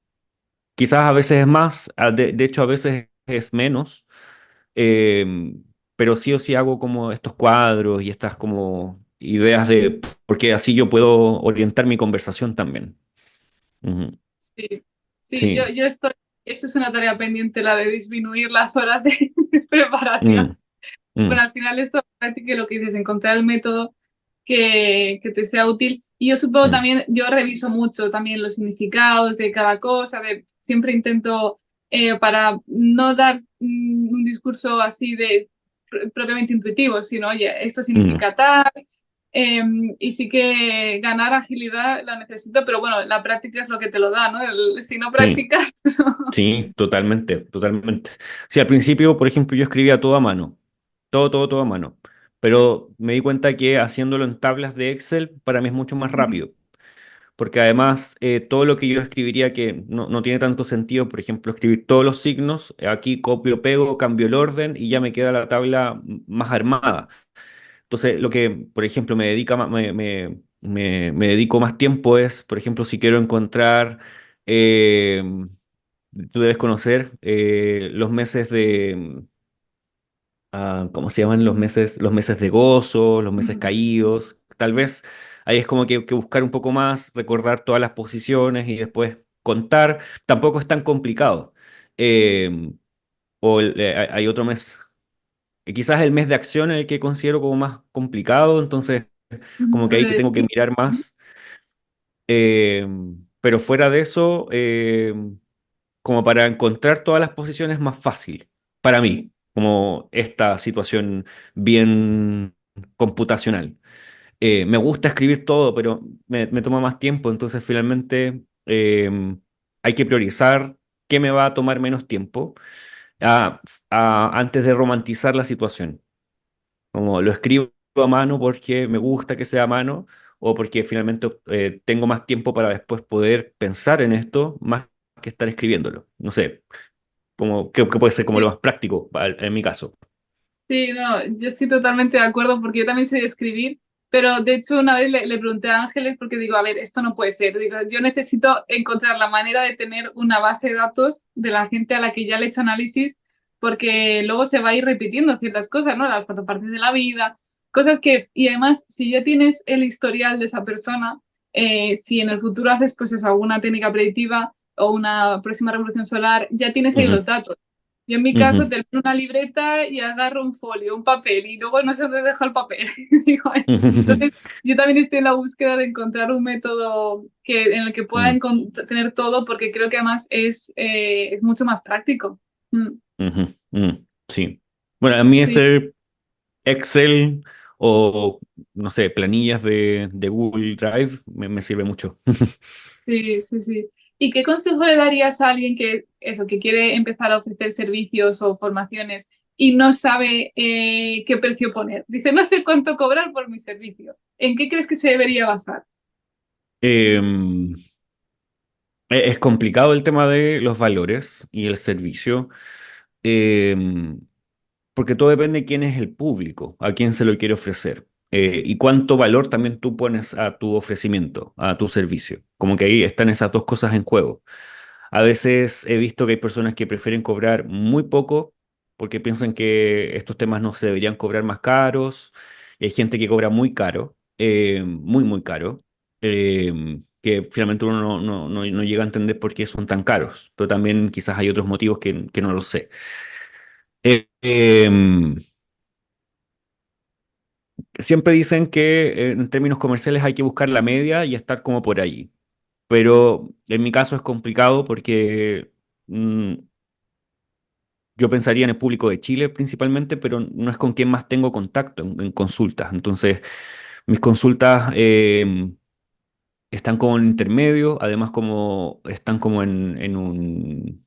quizás a veces es más, de hecho a veces es menos, pero sí o sí hago como estos cuadros y estas como ideas de, porque así yo puedo orientar mi conversación también. Ujú. Sí, sí, Sí. yo estoy, eso es una tarea pendiente, la de disminuir las horas de preparación. Mm, Bueno, mm, al final esto práctica lo que dices, encontrar el método que te sea útil. Y yo supongo mm. también, yo reviso mucho también los significados de cada cosa, siempre intento para no dar un discurso así de propiamente intuitivo, sino, oye, esto Mm. significa tal. eh, y sí que ganar agilidad la necesito, pero bueno, la práctica es lo que te lo da, ¿no? Si no Sí, practicas, sí, totalmente, totalmente. Sí, al principio, por ejemplo, yo escribía todo a mano, todo, todo, todo a mano, pero me di cuenta que haciéndolo en tablas de Excel para mí es mucho más rápido, porque además todo lo que yo escribiría que no tiene tanto sentido, por ejemplo, escribir todos los signos, aquí copio, pego, cambio el orden y ya me queda la tabla más armada. Entonces, lo que, por ejemplo, me dedico más tiempo es, por ejemplo, si quiero encontrar... eh, tú debes conocer los meses de, ¿cómo se llaman? Los meses de gozo, los meses caídos. Tal vez ahí es como que buscar un poco más, recordar todas las posiciones y después contar. Tampoco es tan complicado. Eh, hay otro mes, quizás el mes de acción en el que considero como más complicado, entonces como que el ahí de que tengo que decir, mirar más. Eh, pero fuera de eso, como para encontrar todas las posiciones más fácil para mí, como esta situación bien computacional. Me gusta escribir todo, pero me toma más tiempo, entonces finalmente hay que priorizar qué me va a tomar menos tiempo ah, antes de romantizar la situación. Como lo escribo a mano porque me gusta que sea a mano o porque finalmente tengo más tiempo para después poder pensar en esto más que estar escribiéndolo. No sé, como, que puede ser como lo más práctico en mi caso. sí, no, yo estoy totalmente de acuerdo porque yo también soy de escribir, pero de hecho una vez le pregunté a Ángeles porque digo, a ver, esto no puede ser. Digo, yo necesito encontrar la manera de tener una base de datos de la gente a la que ya le he hecho análisis porque luego se va a ir repitiendo ciertas cosas, ¿no? Las cuatro partes de la vida, cosas que, y además, si ya tienes el historial de esa persona, si en el futuro haces pues eso, alguna técnica predictiva o una próxima revolución solar, ya tienes ahí Ujú, los datos. Yo en mi caso ujú, termino una libreta y agarro un folio, un papel y luego no sé dónde dejo el papel. Digo, ujú, entonces, yo también estoy en la búsqueda de encontrar un método en el que pueda ujú, tener todo porque creo que además es mucho más práctico. Mm, ujú, ujú. Sí. Bueno, a mí sí, ese Excel o, no sé, planillas de Google Drive me sirve mucho. sí, sí, sí. ¿Y qué consejo le darías a alguien que, eso, que quiere empezar a ofrecer servicios o formaciones y no sabe qué precio poner? Dice, no sé cuánto cobrar por mi servicio. ¿En qué crees que se debería basar? Em, es complicado el tema de los valores y el servicio. Em, Porque todo depende de quién es el público, a quién se lo quiere ofrecer. Y cuánto valor también tú pones a tu ofrecimiento, a tu servicio. Como que ahí están esas dos cosas en juego. A veces he visto que hay personas que prefieren cobrar muy poco porque piensan que estos temas no se deberían cobrar más caros. Y hay gente que cobra muy caro, muy, muy caro, que finalmente uno no llega a entender por qué son tan caros. Pero también quizás hay otros motivos que no lo sé. Eh, em, Siempre dicen que en términos comerciales hay que buscar la media y estar como por ahí. Pero en mi caso es complicado porque mm, yo pensaría en el público de Chile principalmente, pero no es con quien más tengo contacto en consultas. Entonces, mis consultas están como en intermedio, además como están como en un...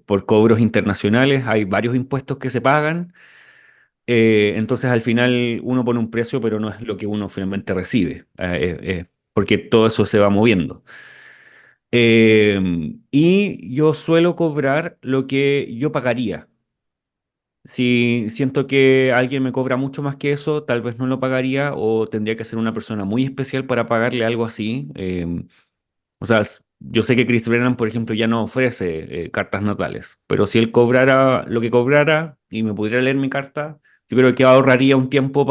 por cobros internacionales, hay varios impuestos que se pagan. Entonces al final uno pone un precio, pero no es lo que uno finalmente recibe, porque todo eso se va moviendo. Y yo suelo cobrar lo que yo pagaría. Si siento que alguien me cobra mucho más que eso, tal vez no lo pagaría o tendría que ser una persona muy especial para pagarle algo así. O sea, yo sé que Chris Brennan, por ejemplo, ya no ofrece cartas natales, pero si él cobrara lo que cobrara y me pudiera leer mi carta, yo creo que ahorraría un tiempo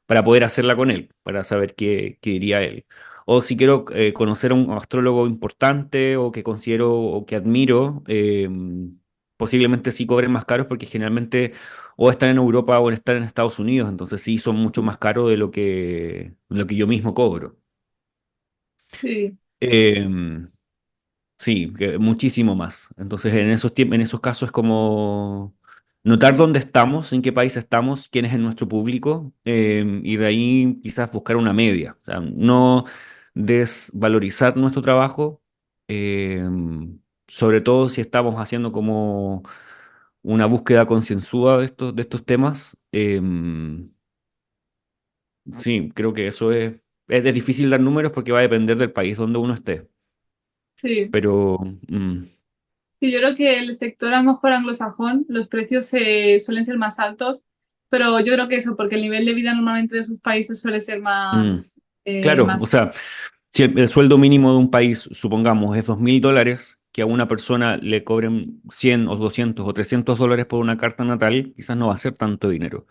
para poder hacerla con él, para saber qué diría él. O si quiero conocer a un astrólogo importante o que considero o que admiro, posiblemente sí cobren más caros porque generalmente o están en Europa o están en Estados Unidos, entonces sí son mucho más caros de lo que yo mismo cobro. Sí, Em, Sí, muchísimo más. Entonces, en esos casos es como notar dónde estamos, en qué país estamos, quién es en nuestro público, y de ahí quizás buscar una media. O sea, no desvalorizar nuestro trabajo, eh, sobre todo si estamos haciendo como una búsqueda concienzuda de estos temas. Sí, creo que eso es difícil dar números porque va a depender del país donde uno esté. sí. Pero mm, Sí, yo creo que el sector a lo mejor anglosajón, los precios suelen ser más altos, pero yo creo que eso, porque el nivel de vida normalmente de sus países suele ser mm. Claro, o más. sea, si el sueldo mínimo de un país, supongamos, es $2.000, que a una persona le cobren 100 o 200 o $300 por una carta natal, quizás no va a ser tanto dinero.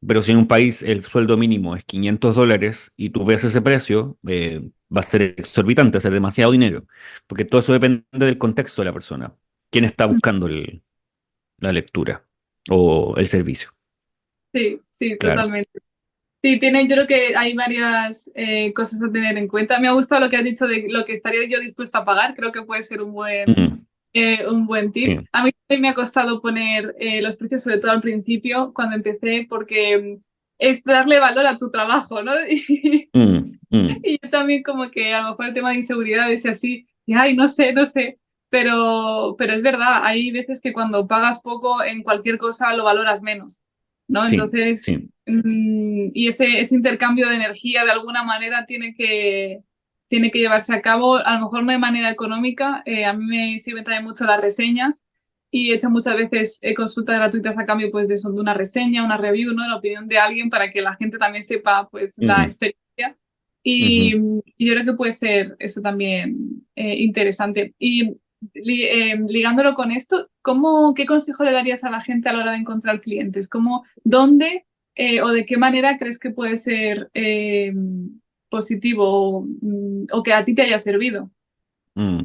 Pero si en un país el sueldo mínimo es $500 y tú ves ese precio, va a ser exorbitante, va a ser demasiado dinero, porque todo eso depende del contexto de la persona, quién está buscando la lectura o el servicio. Sí, sí, Claro. totalmente. Sí, tiene, yo creo que hay varias cosas a tener en cuenta. Me ha gustado lo que has dicho de lo que estaría yo dispuesta a pagar. Creo que puede ser Mm, un buen tip. sí. A mí también me ha costado poner los precios, sobre todo al principio, cuando empecé, porque es darle valor a tu trabajo, ¿no? Mm, mm, Y yo también como que a lo mejor el tema de inseguridades y así, y ay, no sé, no sé. Pero es verdad, hay veces que cuando pagas poco en cualquier cosa lo valoras menos, ¿no? sí, Entonces, sí. y ese intercambio de energía de alguna manera tiene que llevarse a cabo, a lo mejor no de manera económica. A mí me sirven también mucho las reseñas y he hecho muchas veces consultas gratuitas a cambio pues, de, eso, de una reseña, una review, ¿no? La opinión de alguien para que la gente también sepa pues, la Mm, experiencia. ujú. Y yo creo que puede ser eso también interesante. Y ligándolo con esto, ¿qué consejo le darías a la gente a la hora de encontrar clientes? ¿Dónde o de qué manera crees que puede ser positivo o que a ti te haya servido? Mm.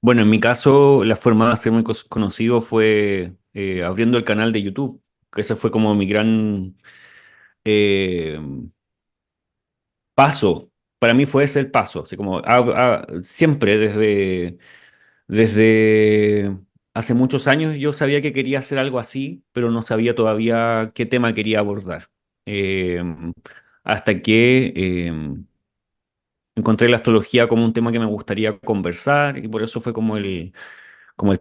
Bueno, en mi caso, la forma de hacerme conocido fue abriendo el canal de YouTube, que ese fue como mi gran eh, paso. Para mí fue ese el paso, así como siempre desde hace muchos años yo sabía que quería hacer algo así, pero no sabía todavía qué tema quería abordar. Eh, hasta que encontré la astrología como un tema que me gustaría conversar y por eso fue como el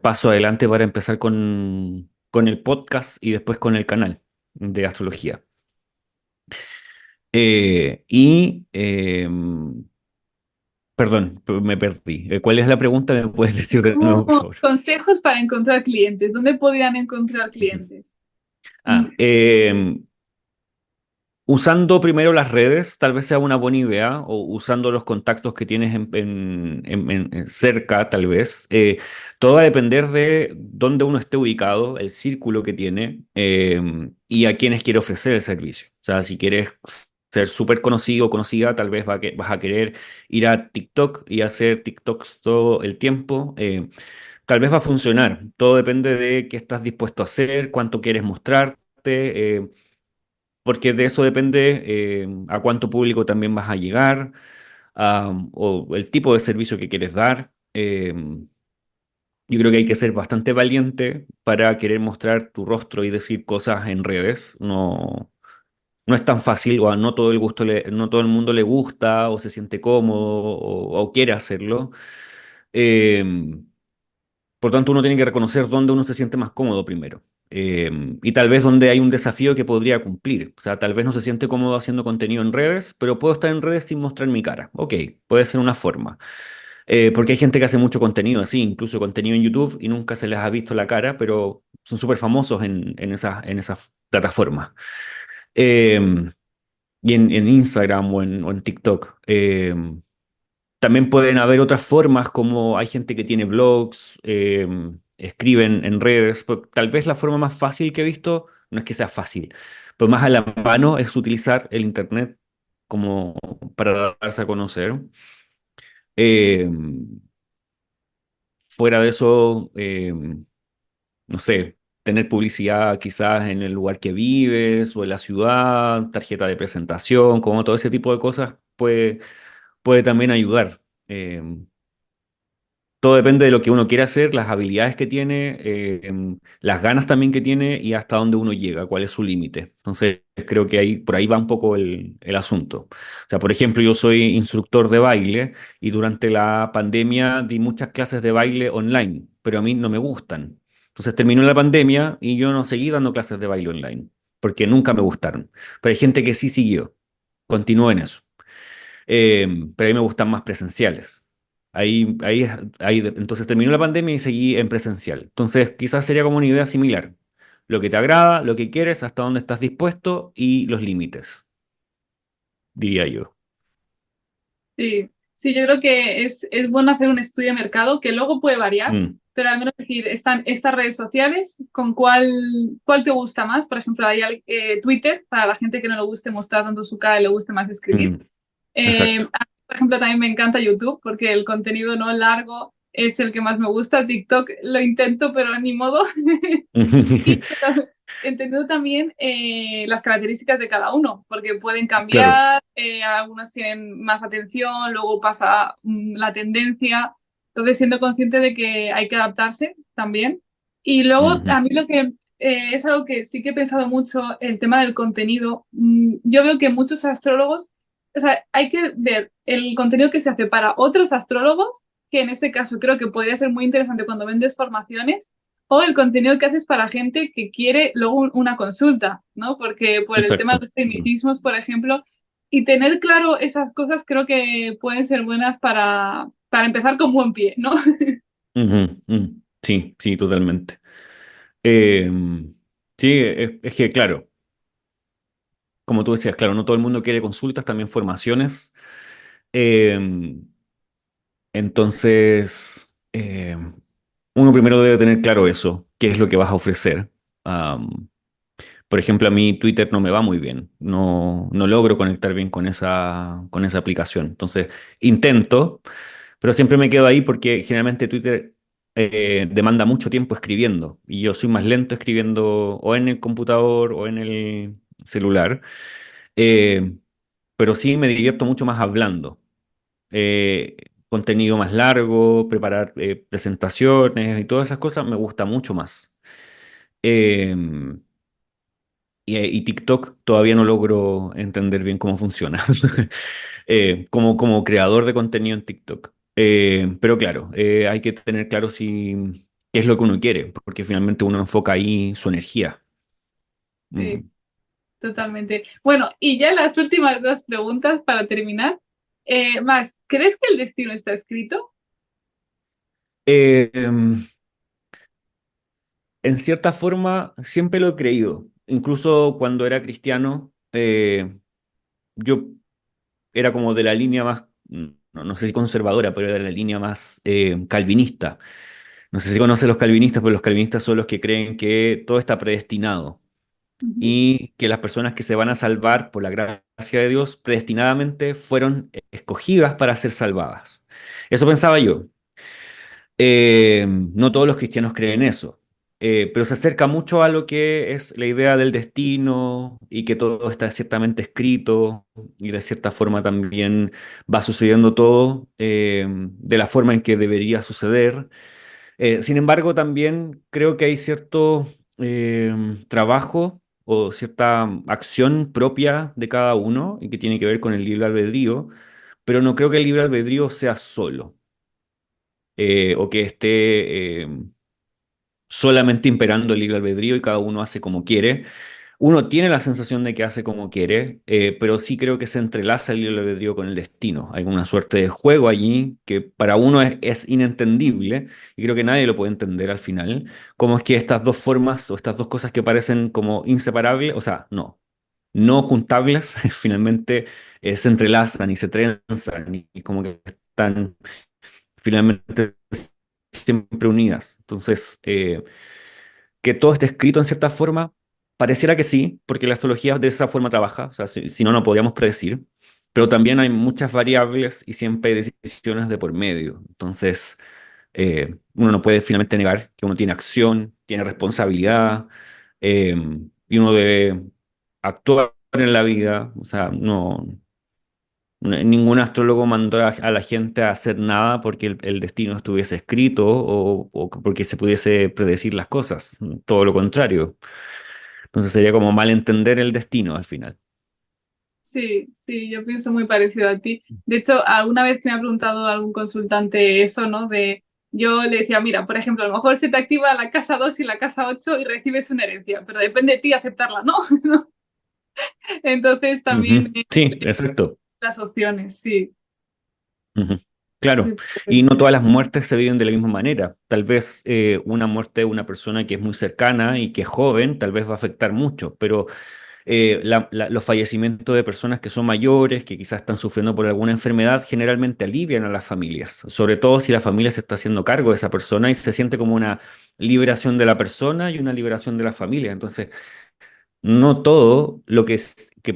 paso adelante para empezar con el podcast y después con el canal de astrología. Perdón, me perdí. ¿Cuál es la pregunta? ¿Me puedes decir de nuevo, por favor? Consejos para encontrar clientes. ¿Dónde podrían encontrar Ujú. clientes? Mm, Ah, usando primero las redes, tal vez sea una buena idea, o usando los contactos que tienes en cerca, tal vez. Todo va a depender de dónde uno esté ubicado, el círculo que tiene y a quienes quiere ofrecer el servicio. O sea, si quieres ser súper conocido o conocida, tal vez vas a querer ir a TikTok y hacer TikToks todo el tiempo. Tal vez va a funcionar. Todo depende de qué estás dispuesto a hacer, cuánto quieres mostrarte. Porque de eso depende a cuánto público también vas a llegar, o el tipo de servicio que quieres dar. Yo creo que hay que ser bastante valiente para querer mostrar tu rostro y decir cosas en redes. No, no es tan fácil, o a no todo el gusto no todo el mundo le gusta, o se siente cómodo, o quiere hacerlo. Eh, por tanto, uno tiene que reconocer dónde uno se siente más cómodo primero. Y tal vez donde hay un desafío que podría cumplir. O sea, tal vez no se siente cómodo haciendo contenido en redes, pero puedo estar en redes sin mostrar mi cara. Ok, puede ser una forma. Porque hay gente que hace mucho contenido así, incluso contenido en YouTube, y nunca se les ha visto la cara, pero son súper famosos en esas plataformas. Eh, y en Instagram o en TikTok. También pueden haber otras formas, como hay gente que tiene blogs, escriben en redes. Tal vez la forma más fácil que he visto, no es que sea fácil, pero más a la mano es utilizar el Internet como para darse a conocer. Eh, Fuera de eso, no sé, tener publicidad quizás en el lugar que vives o en la ciudad, tarjeta de presentación, como todo ese tipo de cosas puede también ayudar. Todo depende de lo que uno quiera hacer, las habilidades que tiene, las ganas también que tiene y hasta dónde uno llega, cuál es su límite. Entonces, creo que ahí, por ahí va un poco el asunto. O sea, por ejemplo, yo soy instructor de baile y durante la pandemia di muchas clases de baile online, pero a mí no me gustan. Entonces terminó la pandemia y yo no seguí dando clases de baile online, porque nunca me gustaron. Pero hay gente que sí siguió, continuó en eso. Pero a mí me gustan más presenciales. Entonces terminó la pandemia y seguí en presencial. Entonces quizás sería como una idea similar. Lo que te agrada, lo que quieres, hasta dónde estás dispuesto y los límites, diría yo. Sí, sí, yo creo que es bueno hacer un estudio de mercado que luego puede variar, Mm, pero al menos decir, están estas redes sociales, ¿con cuál te gusta más? Por ejemplo, Twitter, para la gente que no le guste mostrar tanto su cara y le guste más escribir. mm, exacto. A mí, por ejemplo, también me encanta YouTube porque el contenido no largo es el que más me gusta. TikTok lo intento, pero ni modo. Y pero entendiendo también las características de cada uno, porque pueden Claro. cambiar, algunos tienen más atención, luego pasa la tendencia, entonces siendo consciente de que hay que adaptarse también. Y luego Ujú, a mí lo que es algo que sí que he pensado mucho, el tema del contenido, yo veo que muchos astrólogos, o sea, hay que ver el contenido que se hace para otros astrólogos, que en ese caso creo que podría ser muy interesante cuando vendes formaciones o el contenido que haces para gente que quiere luego una consulta, ¿no? Porque por el tema de exacto. los tecnicismos, por ejemplo, y tener claro esas cosas creo que pueden ser buenas para empezar con buen pie, ¿no? Ujú, sí, sí, totalmente. Eh, sí, es que claro, como tú decías, claro, no todo el mundo quiere consultas, también formaciones. Eh, entonces, uno primero debe tener claro eso, qué es lo que vas a ofrecer. Am, por ejemplo, a mí Twitter no me va muy bien, no logro conectar bien con esa aplicación. Entonces, intento, pero siempre me quedo ahí porque generalmente Twitter demanda mucho tiempo escribiendo y yo soy más lento escribiendo o en el computador o en el celular. Eh, pero sí me divierto mucho más hablando. eh, Contenido más largo, preparar presentaciones y todas esas cosas me gusta mucho más. Eh, y TikTok todavía no logro entender bien cómo funciona como creador de contenido en TikTok. Pero claro, hay que tener claro si qué es lo que uno quiere, porque finalmente uno enfoca ahí su energía. Sí, Mm. totalmente. Bueno, y ya las últimas dos preguntas para terminar. Max, ¿crees que el destino está escrito? Eh, en cierta forma, siempre lo he creído. Incluso cuando era cristiano, yo era como de la línea más, no sé si conservadora, pero era de la línea más calvinista. No sé si conoces los calvinistas, pero los calvinistas son los que creen que todo está predestinado Ujú. y que las personas que se van a salvar por la gracia de Dios predestinadamente fueron escogidas para ser salvadas. Eso pensaba yo. No todos los cristianos creen eso, pero se acerca mucho a lo que es la idea del destino y que todo está ciertamente escrito y de cierta forma también va sucediendo todo de la forma en que debería suceder. Sin embargo, también creo que hay cierto trabajo o cierta acción propia de cada uno y que tiene que ver con el libre albedrío, pero no creo que el libre albedrío sea solo o que esté solamente imperando el libre albedrío y cada uno hace como quiere. Uno tiene la sensación de que hace como quiere, pero sí creo que se entrelaza el libre albedrío con el destino. Hay una suerte de juego allí que para uno es inentendible y creo que nadie lo puede entender al final. Cómo es que estas dos formas o estas dos cosas que parecen como inseparables, o sea, no juntables, finalmente se entrelazan y se trenzan y como que están finalmente siempre unidas. Entonces, que todo esté escrito en cierta forma, Pareciera que sí, porque la astrología de esa forma trabaja, o sea, si no, no podríamos predecir, pero también hay muchas variables y siempre hay decisiones de por medio. Entonces, uno no puede finalmente negar que uno tiene acción, tiene responsabilidad, eh, y uno debe actuar en la vida. O sea, ningún astrólogo mandó a la gente a hacer nada porque el destino estuviese escrito o porque se pudiese predecir las cosas. Todo lo contrario. Entonces sería como mal entender el destino al final. Sí, sí, yo pienso muy parecido a ti. De hecho, alguna vez que me ha preguntado algún consultante eso, ¿no? Yo le decía, mira, por ejemplo, a lo mejor se te activa la casa 2 y la casa 8 y recibes una herencia, pero depende de ti aceptarla, ¿no? Entonces Ujú. también Sí, exacto. las opciones, sí. Ujú. Claro, Sí, y no todas las muertes se viven de la misma manera. Tal vez una muerte de una persona que es muy cercana y que es joven, tal vez va a afectar mucho, pero los fallecimientos de personas que son mayores, que quizás están sufriendo por alguna enfermedad, generalmente alivian a las familias, sobre todo si la familia se está haciendo cargo de esa persona y se siente como una liberación de la persona y una liberación de la familia. Entonces, no todo lo que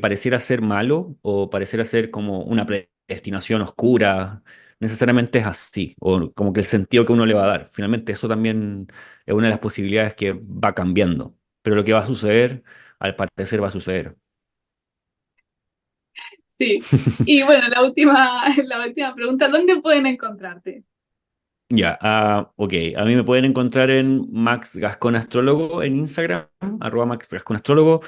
pareciera ser malo o pareciera ser como una predestinación oscura, necesariamente es así, o como que el sentido que uno le va a dar. Finalmente, eso también es una de las posibilidades que va cambiando. Pero lo que va a suceder, al parecer, va a suceder. sí. Y bueno, la última pregunta, ¿dónde pueden encontrarte? Ya, ok. A mí me pueden encontrar en Max Gascón Astrólogo en Instagram, @Max Gascón Astrólogo.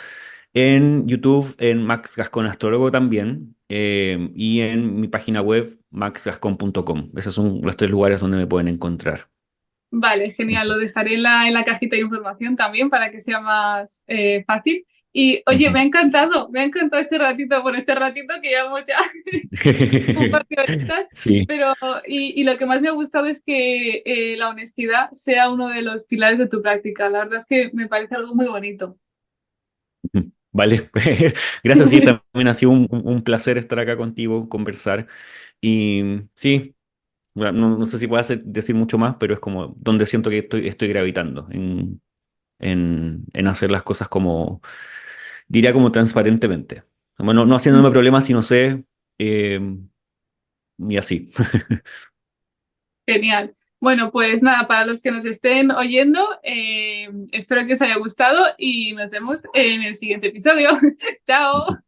En YouTube, en Max Gascón Astrólogo también, y en mi página web, maxgascon.com. Esos son los tres lugares donde me pueden encontrar. Vale, genial. Ujú, Lo dejaré en la cajita de información también para que sea más fácil. Y oye, ujú. me ha encantado este ratito, por este ratito que llevamos ya un par de horitas, Sí, pero y lo que más me ha gustado es que la honestidad sea uno de los pilares de tu práctica. La verdad es que me parece algo muy bonito. ujú. Vale. Gracias, sí, también ha sido un placer estar acá contigo, conversar. Y sí, bueno, no sé si puedo decir mucho más, pero es como donde siento que estoy gravitando, en hacer las cosas como diría como transparentemente. Bueno, no haciéndome problemas si no sé, eh, y así. Genial. Bueno, pues nada, para los que nos estén oyendo, espero que os haya gustado y nos vemos en el siguiente episodio. Chao.